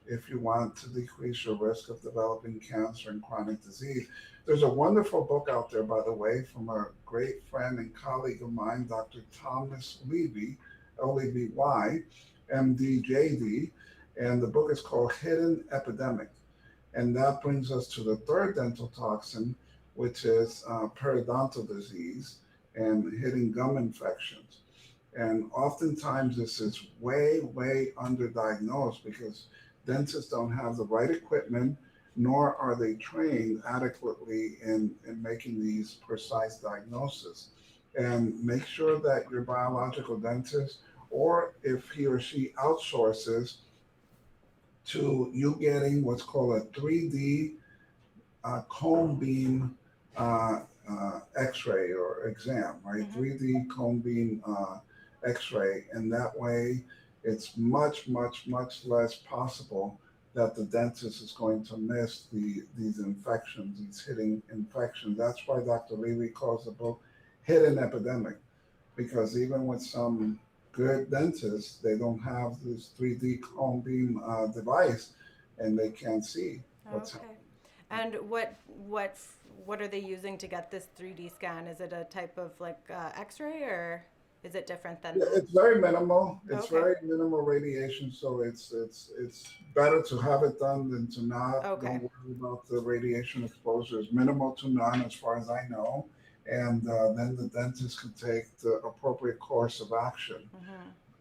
[SPEAKER 2] if you want to decrease your risk of developing cancer and chronic disease. There's a wonderful book out there, by the way, from a great friend and colleague of mine, Dr. Thomas Levy, Levy, MD, and the book is called Hidden Epidemic. And that brings us to the third dental toxin, which is periodontal disease and hidden gum infections. And oftentimes this is way, way underdiagnosed because dentists don't have the right equipment, nor are they trained adequately in making these precise diagnoses. And make sure that your biological dentist, or if he or she outsources, to you getting what's called a 3D cone beam X-ray or exam, right?
[SPEAKER 1] Hmm.
[SPEAKER 2] 3D cone beam X-ray, and that way it's much, much, much less possible that the dentist is going to miss these infections, these hidden infections. That's why Dr. Levy calls the book Hidden Epidemic, because even with some good dentists, they don't have this 3D cone beam device, and they can't see what's happening.
[SPEAKER 1] Okay. And what are they using to get this 3D scan? Is it a type of like X-ray, or Is it different than
[SPEAKER 2] Yeah,
[SPEAKER 1] that?
[SPEAKER 2] it's very minimal. It's
[SPEAKER 1] Okay.
[SPEAKER 2] very minimal radiation, so it's better to have it done than to not.
[SPEAKER 1] Okay.
[SPEAKER 2] Don't worry about the radiation exposure. It's minimal to none, as far as I know, and then the dentist can take the appropriate course of action.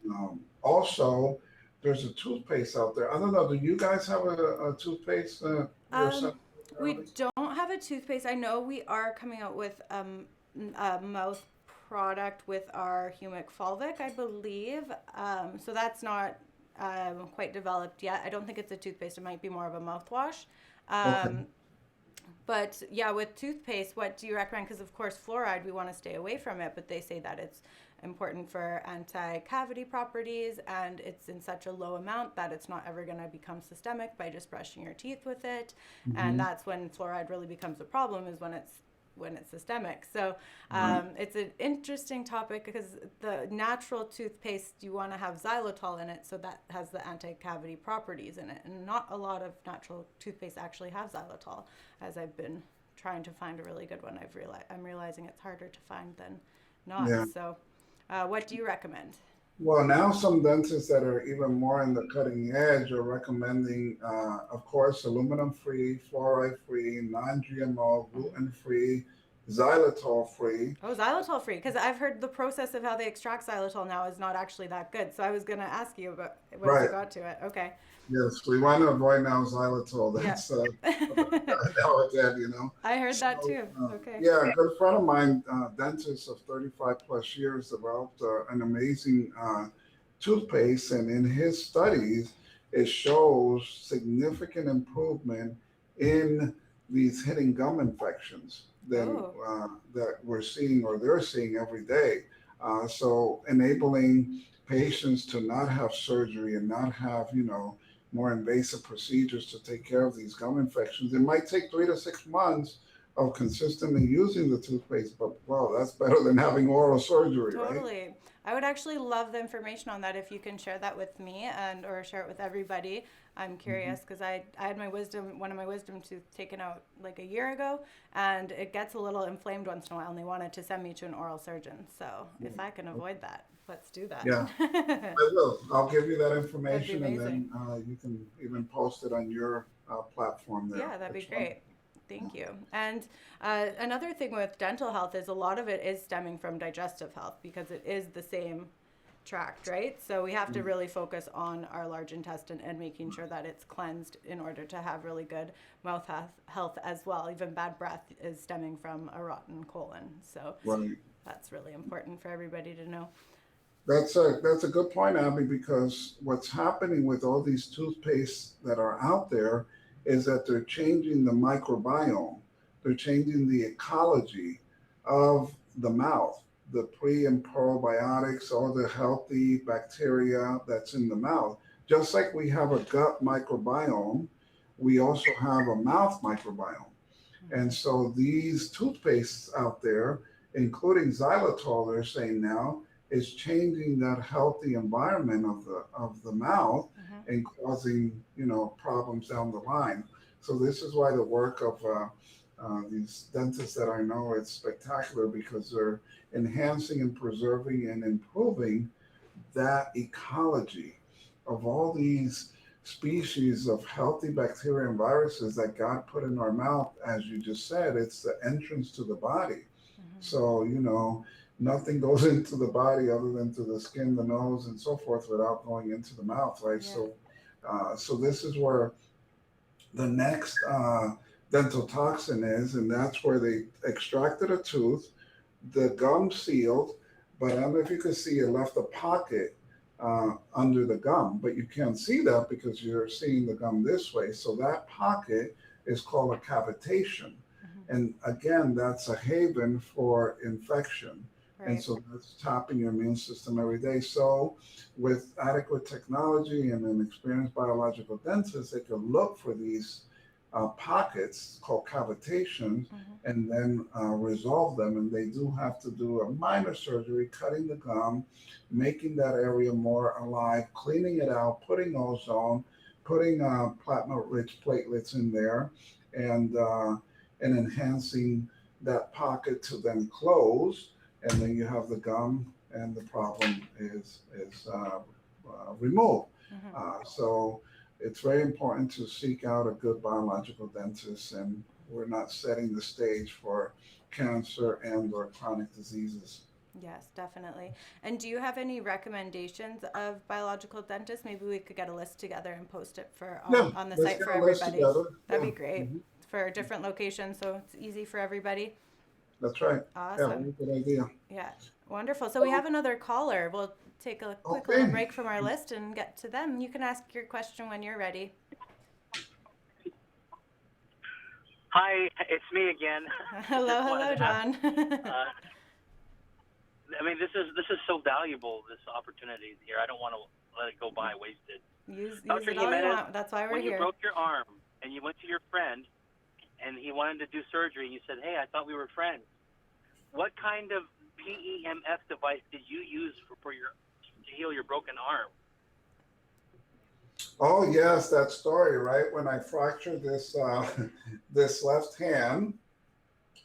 [SPEAKER 1] Hmm.
[SPEAKER 2] Also, there's a toothpaste out there. I don't know. Do you guys have a toothpaste yourself?
[SPEAKER 1] Um, we don't have a toothpaste. I know we are coming out with a mouth product with our humic fulvic, I believe. So that's not quite developed yet. I don't think it's a toothpaste. It might be more of a mouthwash.
[SPEAKER 2] Okay.
[SPEAKER 1] Um, but yeah, with toothpaste, what do you recommend? Because of course, fluoride, we want to stay away from it, but they say that it's important for anti-cavity properties, and it's in such a low amount that it's not ever going to become systemic by just brushing your teeth with it. And
[SPEAKER 2] Hmm.
[SPEAKER 1] that's when fluoride really becomes a problem, is when it's systemic. So
[SPEAKER 2] Right.
[SPEAKER 1] it's an interesting topic because the natural toothpaste, you want to have xylitol in it, so that has the anti-cavity properties in it. And not a lot of natural toothpaste actually have xylitol, as I've been trying to find a really good one. I'm realizing it's harder to find than not.
[SPEAKER 2] Yeah.
[SPEAKER 1] So, what do you recommend?
[SPEAKER 2] Well, now some dentists that are even more in the cutting edge are recommending, of course, aluminum-free, fluoride-free, non-GMO, gluten-free, xylitol-free.
[SPEAKER 1] Oh, xylitol free, because I've heard the process of how they extract xylitol now is not actually that good. So I was going to ask you about once you
[SPEAKER 2] Right.
[SPEAKER 1] got to it. Okay.
[SPEAKER 2] Yes, we want to avoid now xylitol.
[SPEAKER 1] Yeah.
[SPEAKER 2] That's nowadays,
[SPEAKER 1] I heard that
[SPEAKER 2] So,
[SPEAKER 1] too. Okay.
[SPEAKER 2] yeah, a good friend of mine, dentist of 35 plus years, developed an amazing toothpaste, and in his studies, it shows significant improvement in these hidden gum infections than
[SPEAKER 1] Oh,
[SPEAKER 2] that we're seeing or they're seeing every day. So enabling patients to not have surgery and not have, more invasive procedures to take care of these gum infections. It might take 3 to 6 months of consistently using the toothpaste, but wow, that's better than having oral surgery, right?
[SPEAKER 1] totally. I would actually love the information on that if you can share that with me and or share it with everybody. I'm
[SPEAKER 2] Mhm.
[SPEAKER 1] curious because I had one of my wisdom tooth taken out like a year ago, and it gets a little inflamed once in a while, and they wanted to send me to an oral surgeon. So if I can avoid that, let's do
[SPEAKER 2] Yeah,
[SPEAKER 1] that.
[SPEAKER 2] I will. I'll give you that
[SPEAKER 1] That'd be
[SPEAKER 2] information, and
[SPEAKER 1] amazing.
[SPEAKER 2] then you can even post it on your platform there.
[SPEAKER 1] Yeah, that'd be
[SPEAKER 2] That's fun.
[SPEAKER 1] great. Thank you. And another thing with dental health is a lot of it is stemming from digestive health because it is the same tract, right? So we have to
[SPEAKER 2] Mm.
[SPEAKER 1] really focus on our large intestine and making sure that it's cleansed in order to have really good health as well. Even bad breath is stemming from a rotten colon. So
[SPEAKER 2] Right.
[SPEAKER 1] that's really important for everybody to know.
[SPEAKER 2] That's a good point, Abby, because what's happening with all these toothpastes that are out there is that they're changing the microbiome. They're changing the ecology of the mouth, the pre and probiotics, all the healthy bacteria that's in the mouth. Just like we have a gut microbiome, we also have a mouth microbiome. And
[SPEAKER 1] Hmm.
[SPEAKER 2] so these toothpastes out there, including xylitol, they're saying now, is changing that healthy environment of the mouth
[SPEAKER 1] Hmm.
[SPEAKER 2] and causing problems down the line. So this is why the work of these dentists that I know is spectacular because they're enhancing and preserving and improving that ecology of all these species of healthy bacteria and viruses that God put in our mouth. As you just said, it's the entrance to the body.
[SPEAKER 1] Hmm.
[SPEAKER 2] So, nothing goes into the body other than to the skin, the nose, and so forth without going into the mouth, right?
[SPEAKER 1] Yeah.
[SPEAKER 2] So this is where the next dental toxin is, and that's where they extracted a tooth, the gum sealed, but I don't know if you can see it left a pocket under the gum, but you can't see that because you're seeing the gum this way. So that pocket is called a cavitation.
[SPEAKER 1] Hmm.
[SPEAKER 2] And again, that's a haven for infection. And
[SPEAKER 1] Right.
[SPEAKER 2] so that's tapping your immune system every day. So, with adequate technology and an experienced biological dentist, they can look for these pockets called cavitations
[SPEAKER 1] Hmm.
[SPEAKER 2] and then resolve them. And they do have to do a minor surgery, cutting the gum, making that area more alive, cleaning it out, putting ozone, putting platinum-rich platelets in there, and enhancing that pocket to then close. And then you have the gum and the problem is removed. So it's very important to seek out a good biological dentist, and we're not setting the stage for cancer and or chronic diseases.
[SPEAKER 1] Yes, definitely. And do you have any recommendations of biological dentists? Maybe we could get a list together and post it for
[SPEAKER 2] Yeah,
[SPEAKER 1] on the
[SPEAKER 2] let's
[SPEAKER 1] site
[SPEAKER 2] get
[SPEAKER 1] for
[SPEAKER 2] a list
[SPEAKER 1] everybody.
[SPEAKER 2] together.
[SPEAKER 1] That'd
[SPEAKER 2] Yeah,
[SPEAKER 1] be great
[SPEAKER 2] mhm,
[SPEAKER 1] for different locations, so it's easy for everybody.
[SPEAKER 2] that's right. Yeah,
[SPEAKER 1] Awesome.
[SPEAKER 2] very good idea.
[SPEAKER 1] Yeah, wonderful. So we have another caller. We'll take a quick little
[SPEAKER 2] Okay.
[SPEAKER 1] break from our list and get to them. You can ask your question when you're ready.
[SPEAKER 5] Hi, it's me again.
[SPEAKER 1] Hello,
[SPEAKER 5] Just wanted
[SPEAKER 1] hello,
[SPEAKER 5] to ask.
[SPEAKER 1] John.
[SPEAKER 5] I mean, this is so valuable. This opportunity here. I don't want to let it go by wasted.
[SPEAKER 1] use
[SPEAKER 5] Dr.
[SPEAKER 1] it all you
[SPEAKER 5] Jimenez,
[SPEAKER 1] want. That's why we're
[SPEAKER 5] when you
[SPEAKER 1] here.
[SPEAKER 5] broke your arm and you went to your friend and he wanted to do surgery, and you said, "Hey, I thought we were friends." What kind of PEMF device did you use to heal your broken arm?
[SPEAKER 2] Oh yes, that story, right? When I fractured this this left hand,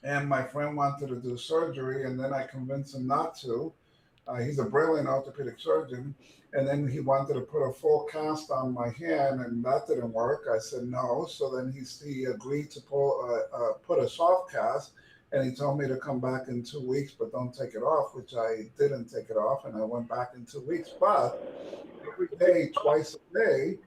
[SPEAKER 2] and my friend wanted to do surgery, and then I convinced him not to. He's a brilliant orthopedic surgeon, and then he wanted to put a full cast on my hand, and that didn't work. I said no. So then he agreed to put a soft cast, and he told me to come back in 2 weeks, but don't take it off, which I didn't take it off, and I went back in 2 weeks. But every day, twice a day,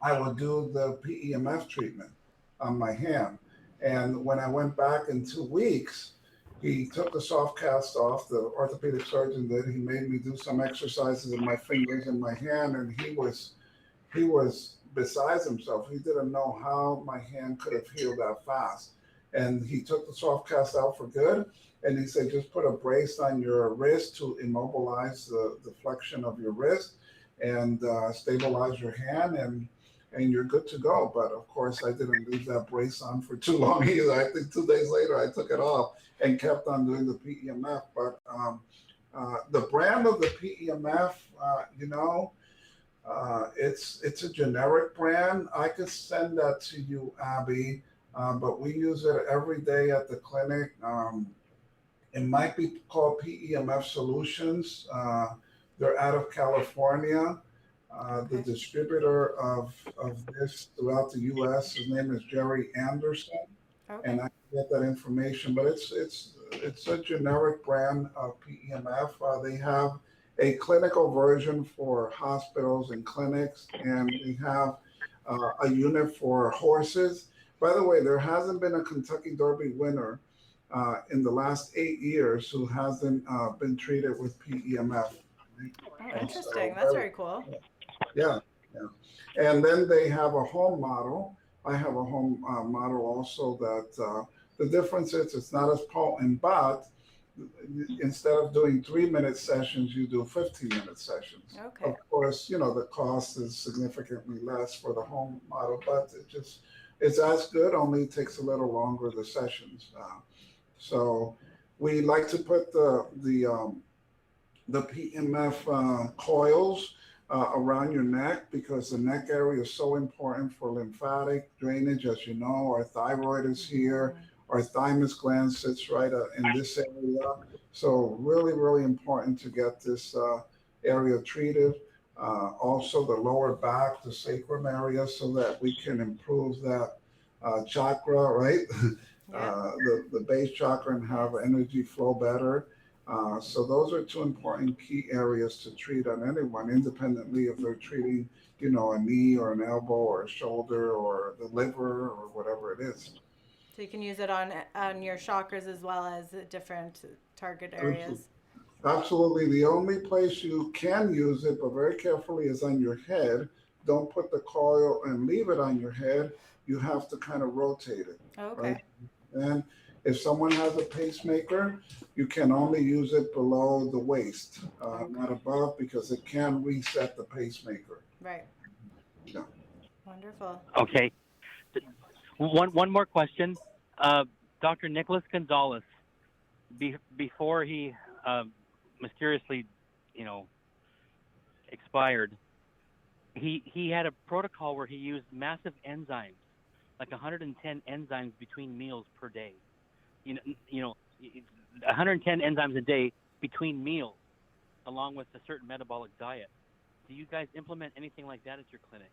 [SPEAKER 2] I would do the PEMF treatment on my hand. And when I went back in 2 weeks, he took the soft cast off, the orthopedic surgeon did. He made me do some exercises in my fingers and my hand, and he was besides himself. He didn't know how my hand could have healed that fast. And he took the soft cast out for good. And he said, just put a brace on your wrist to immobilize the flexion of your wrist and stabilize your hand, and you're good to go. But of course, I didn't leave that brace on for too long either. I think 2 days later, I took it off and kept on doing the PEMF. But the brand of the PEMF, it's a generic brand. I could send that to you, Abby, but we use it every day at the clinic. It might be called PEMF Solutions. They're out of California. The
[SPEAKER 1] Okay.
[SPEAKER 2] distributor of this throughout the U.S. His name is Jerry Anderson,
[SPEAKER 1] Okay.
[SPEAKER 2] and I can get that information. But it's a generic brand of PEMF. They have a clinical version for hospitals and clinics, and they have a unit for horses. By the way, there hasn't been a Kentucky Derby winner in the last 8 years who hasn't been treated with PEMF.
[SPEAKER 1] Oh,
[SPEAKER 2] And
[SPEAKER 1] interesting.
[SPEAKER 2] so,
[SPEAKER 1] That's very cool.
[SPEAKER 2] yeah, yeah. And then they have a home model. I have a home model also that the difference is it's not as potent, but instead of doing 3-minute sessions, you do 15-minute sessions.
[SPEAKER 1] Okay.
[SPEAKER 2] Of course, the cost is significantly less for the home model, but it's as good, only it takes a little longer, the sessions. So we like to put the PMF coils around your neck, because the neck area is so important for lymphatic drainage. As you know, our thyroid is here, our thymus gland sits right in this area. So really, really important to get this area treated. Also the lower back, the sacrum area, so that we can improve that chakra, right?
[SPEAKER 1] Yeah.
[SPEAKER 2] The base chakra, and have energy flow better. So those are two important key areas to treat on anyone, independently if they're treating, a knee or an elbow or a shoulder or the liver or whatever it is.
[SPEAKER 1] So you can use it on your chakras as well as different target areas.
[SPEAKER 2] Absolutely. The only place you can use it, but very carefully, is on your head. Don't put the coil and leave it on your head. You have to kind of rotate it,
[SPEAKER 1] Okay.
[SPEAKER 2] right? And if someone has a pacemaker, you can only use it below the waist, not above, because it can reset the pacemaker.
[SPEAKER 1] Right.
[SPEAKER 2] Yeah.
[SPEAKER 1] Wonderful.
[SPEAKER 3] Okay. One more question. Dr. Nicholas Gonzalez, before he mysteriously, expired, he had a protocol where he used massive enzymes, like 110 enzymes between meals per day. 110 enzymes a day between meals. along with a certain metabolic diet. Do you guys implement anything like that at your clinic?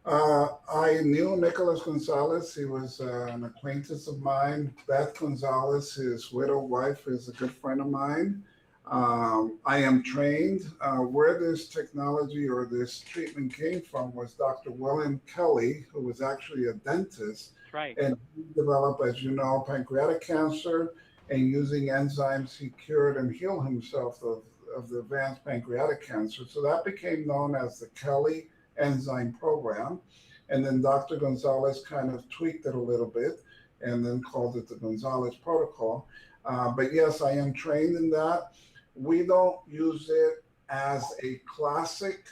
[SPEAKER 2] I knew Nicholas Gonzalez. He was an acquaintance of mine. Beth Gonzalez, his widow wife, is a good friend of mine. I am trained. Where this technology or this treatment came from was Dr. William Kelly, who was actually a dentist.
[SPEAKER 3] That's right.
[SPEAKER 2] And he developed, as you know, pancreatic cancer. And using enzymes, he cured and healed himself of the advanced pancreatic cancer. So that became known as the Kelly enzyme program. And then Dr. Gonzalez kind of tweaked it a little bit and then called it the Gonzalez protocol. But yes, I am trained in that. We don't use it as a classic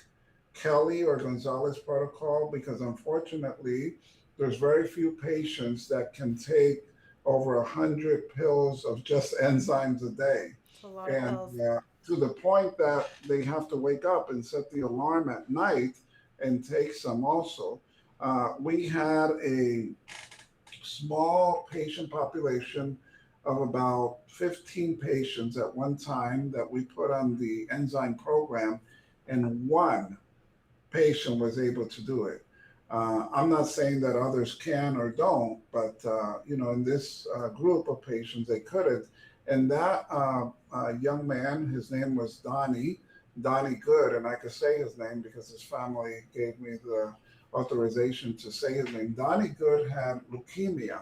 [SPEAKER 2] Kelly or Gonzalez protocol because unfortunately, there's very few patients that can take over 100 pills of just enzymes a day.
[SPEAKER 1] It's a lot
[SPEAKER 2] And
[SPEAKER 1] of pills.
[SPEAKER 2] to the point that they have to wake up and set the alarm at night and take some also. We had a small patient population of about 15 patients at one time that we put on the enzyme program, and one patient was able to do it. I'm not saying that others can or don't, but in this group of patients, they couldn't. And that young man, his name was Donnie Good, and I could say his name because his family gave me the authorization to say his name. Donnie Good had leukemia,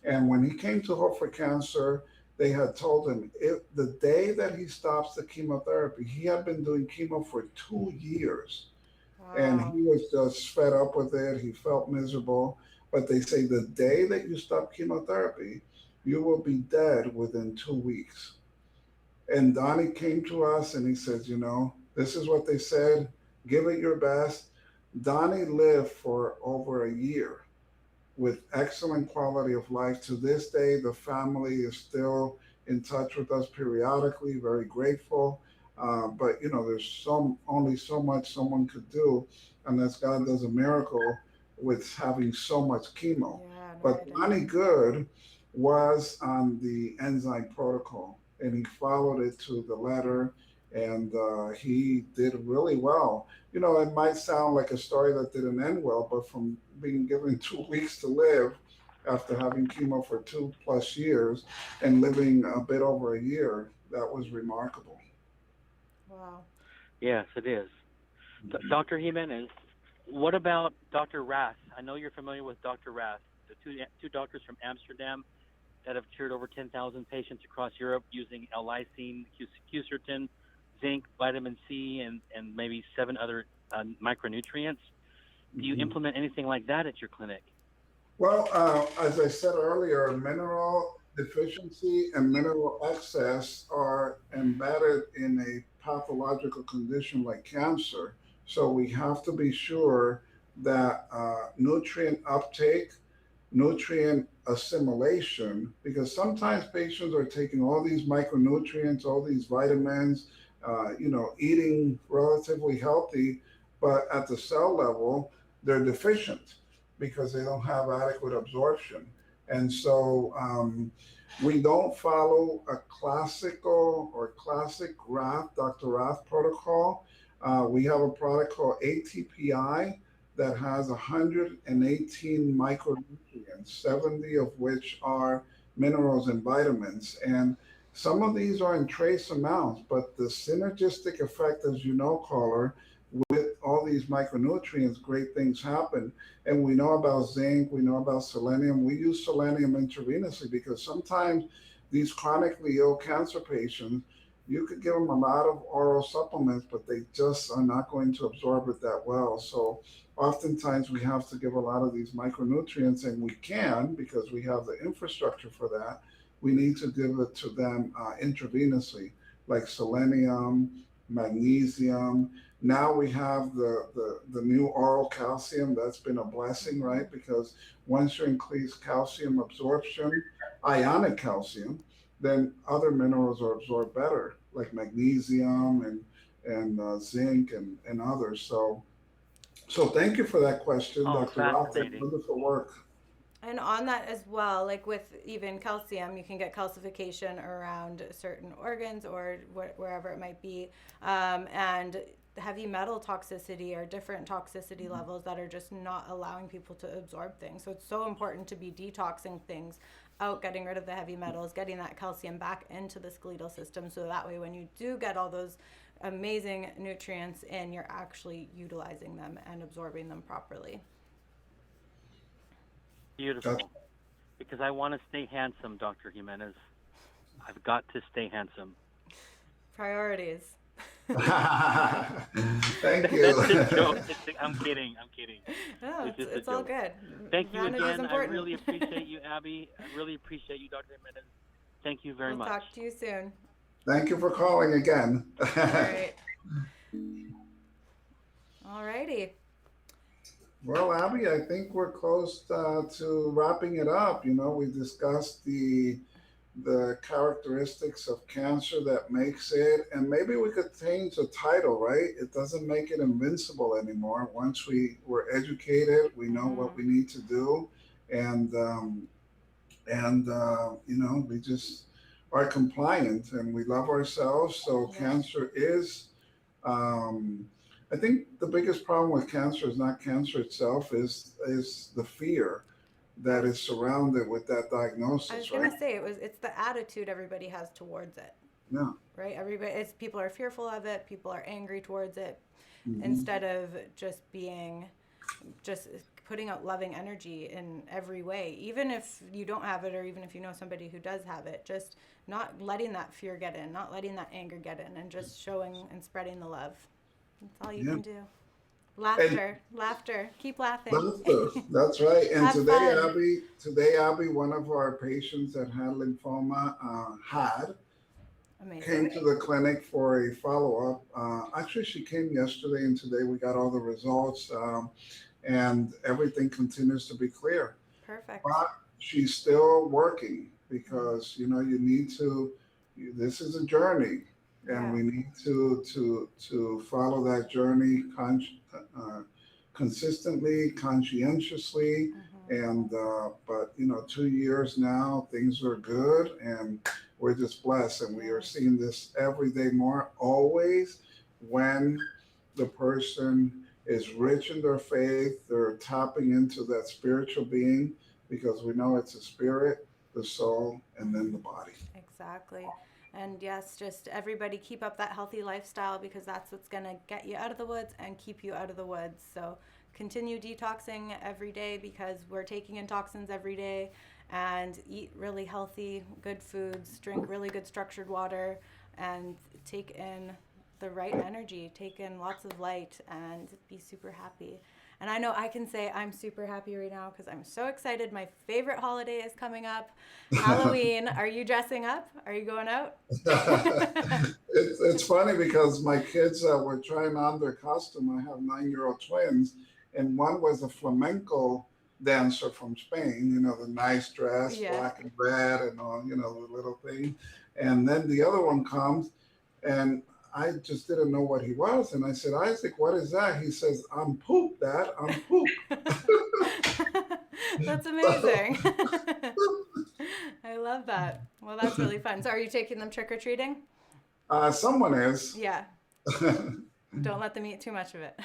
[SPEAKER 2] and when he came to Hope for Cancer, they had told him if the day that he stops the chemotherapy, he had been doing chemo for 2 years. And
[SPEAKER 1] Wow.
[SPEAKER 2] he was just fed up with it. He felt miserable. But they say the day that you stop chemotherapy, you will be dead within 2 weeks. And Donnie came to us and he says, this is what they said. Give it your best. Donnie lived for over a year with excellent quality of life. To this day, the family is still in touch with us periodically, very grateful. But there's only so much someone could do unless God does a miracle with having so much chemo.
[SPEAKER 1] Yeah, no
[SPEAKER 2] But
[SPEAKER 1] kidding.
[SPEAKER 2] Bonnie Good was on the enzyme protocol and he followed it to the letter and he did really well. It might sound like a story that didn't end well, but from being given 2 weeks to live after having chemo for 2+ years and living a bit over a year, that was remarkable.
[SPEAKER 1] Wow.
[SPEAKER 3] Yes, it is. Dr. Jimenez, what about Dr. Rath? I know you're familiar with Dr. Rath, the two doctors from Amsterdam that have cured over 10,000 patients across Europe using L-lysine, quercetin, zinc, vitamin C, and maybe 7 other micronutrients. Do you implement anything like that at your clinic?
[SPEAKER 2] Well, as I said earlier, mineral deficiency and mineral excess are embedded in a pathological condition like cancer. So we have to be sure that nutrient uptake, nutrient assimilation, because sometimes patients are taking all these micronutrients, all these vitamins, eating relatively healthy, but at the cell level, they're deficient because they don't have adequate absorption. And so we don't follow a classical or classic Dr. Rath protocol. We have a product called ATPI that has 118 micronutrients, 70 of which are minerals and vitamins. And some of these are in trace amounts, but the synergistic effect, as you know, caller, with all these micronutrients, great things happen. And we know about zinc, we know about selenium. We use selenium intravenously because sometimes these chronically ill cancer patients, you could give them a lot of oral supplements, but they just are not going to absorb it that well. So oftentimes we have to give a lot of these micronutrients, and we can because we have the infrastructure for that. We need to give it to them intravenously, like selenium, magnesium. Now we have the new oral calcium. That's been a blessing, right? Because once you increase calcium absorption, ionic calcium, then other minerals are absorbed better, like magnesium and zinc and others. So thank you for that question,
[SPEAKER 3] Oh,
[SPEAKER 2] Dr. Roth.
[SPEAKER 3] fascinating.
[SPEAKER 2] Wonderful work.
[SPEAKER 1] And on that as well, like with even calcium, you can get calcification around certain organs or wherever it might be. And heavy metal toxicity or different toxicity levels that are just not allowing people to absorb things. So it's so important to be detoxing things out, getting rid of the heavy metals, getting that calcium back into the skeletal system. So that way, when you do get all those amazing nutrients in, you're actually utilizing them and absorbing them properly.
[SPEAKER 3] Beautiful. Because I want to stay handsome, Dr. Jimenez. I've got to stay handsome.
[SPEAKER 1] Priorities.
[SPEAKER 2] Thank
[SPEAKER 3] That's
[SPEAKER 2] you.
[SPEAKER 3] a joke. I'm kidding. I'm kidding.
[SPEAKER 1] No,
[SPEAKER 3] It's just a
[SPEAKER 1] it's all
[SPEAKER 3] joke.
[SPEAKER 1] good.
[SPEAKER 3] Thank you
[SPEAKER 1] Vanity is
[SPEAKER 3] again. I
[SPEAKER 1] important.
[SPEAKER 3] really appreciate you, Abby. I really appreciate you, Dr. Jimenez. Thank you very
[SPEAKER 1] We'll
[SPEAKER 3] much.
[SPEAKER 1] talk to you soon.
[SPEAKER 2] Thank you for calling again.
[SPEAKER 1] All right. All righty.
[SPEAKER 2] Well, Abby, I think we're close to wrapping it up. You know, we discussed the characteristics of cancer that makes it, and maybe we could change the title, right? It doesn't make it invincible anymore. Once we're educated, we know what we need to do, and you know, we just are compliant and we love ourselves. So
[SPEAKER 1] Yeah.
[SPEAKER 2] cancer is. Um, I think the biggest problem with cancer is not cancer itself, is the fear that is surrounded with that
[SPEAKER 1] I was
[SPEAKER 2] diagnosis, right?
[SPEAKER 1] gonna say it's the attitude everybody has towards it,
[SPEAKER 2] Yeah.
[SPEAKER 1] right? People are fearful of it, people are angry towards it,
[SPEAKER 2] Hmm.
[SPEAKER 1] instead of just putting out loving energy in every way. Even if you don't have it, or even if you know somebody who does have it, just not letting that fear get in, not letting that anger get in, and just showing and spreading the love. That's all you
[SPEAKER 2] Yeah.
[SPEAKER 1] can do. Laughter. Keep laughing.
[SPEAKER 2] Laughter. That's right. And
[SPEAKER 1] Have fun.
[SPEAKER 2] today, Abby, one of our patients that had lymphoma came
[SPEAKER 1] Amazing.
[SPEAKER 2] to the clinic for a follow up. Actually, she came yesterday, and today we got all the results, and everything continues to be clear.
[SPEAKER 1] Perfect.
[SPEAKER 2] But she's still working because you know you need to. This is a journey, and
[SPEAKER 1] Yeah.
[SPEAKER 2] we need to follow that journey uh, consistently, conscientiously, and but you know, 2 years now, things are good, and we're just blessed, and we are
[SPEAKER 1] Yes.
[SPEAKER 2] seeing this every day more. Always, when the person is rich in their faith, they're tapping into that spiritual being because we know it's a spirit, the soul, and then the body.
[SPEAKER 1] Exactly. And yes, just everybody keep up that healthy lifestyle, because that's what's going to get you out of the woods and keep you out of the woods. So continue detoxing every day, because we're taking in toxins every day, and eat really healthy, good foods, drink really good structured water, and take in the right energy, take in lots of light, and be super happy. And I know I can say I'm super happy right now because I'm so excited. My favorite holiday is coming up, Halloween. Are you dressing up? Are you going out?
[SPEAKER 2] It's funny because my kids were trying on their costume. I have 9-year-old twins, and one was a flamenco dancer from Spain, you know, the nice dress,
[SPEAKER 1] Yeah.
[SPEAKER 2] black and red, and all, you know, the little thing. And then the other one comes, and I just didn't know what he was. And I said, Isaac, what is that? He says, I'm poop, Dad. I'm poop.
[SPEAKER 1] That's amazing. I love that. Well, that's really fun. So, are you taking them trick or treating?
[SPEAKER 2] Someone is.
[SPEAKER 1] Yeah. Don't let them eat too much of it.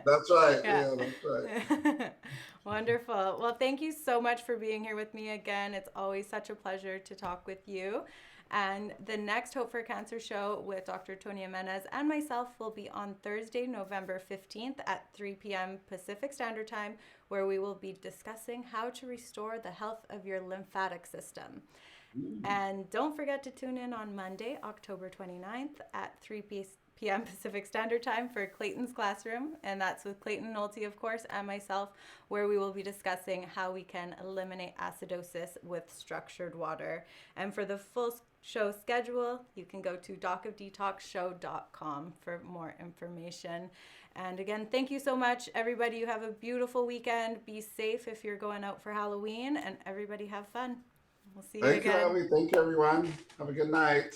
[SPEAKER 2] That's right.
[SPEAKER 1] Yeah.
[SPEAKER 2] Yeah, that's right.
[SPEAKER 1] Wonderful. Well, thank you so much for being here with me again. It's always such a pleasure to talk with you. And the next Hope for Cancer show with Dr. Tony Jimenez and myself will be on Thursday, November 15th at 3 p.m. Pacific Standard Time, where we will be discussing how to restore the health of your lymphatic system. And don't forget to tune in on Monday, October 29th at 3 p.m. Pacific Standard Time for Clayton's Classroom. And that's with Clayton Nolte, of course, and myself, where we will be discussing how we can eliminate acidosis with structured water. And for the full show schedule, you can go to docofdetoxshow.com for more information. And again, thank you so much, everybody. You have a beautiful weekend. Be safe if you're going out for Halloween, and everybody have fun. We'll see you
[SPEAKER 2] Thank you,
[SPEAKER 1] again.
[SPEAKER 2] Abby. Thank you, everyone. Have a good night.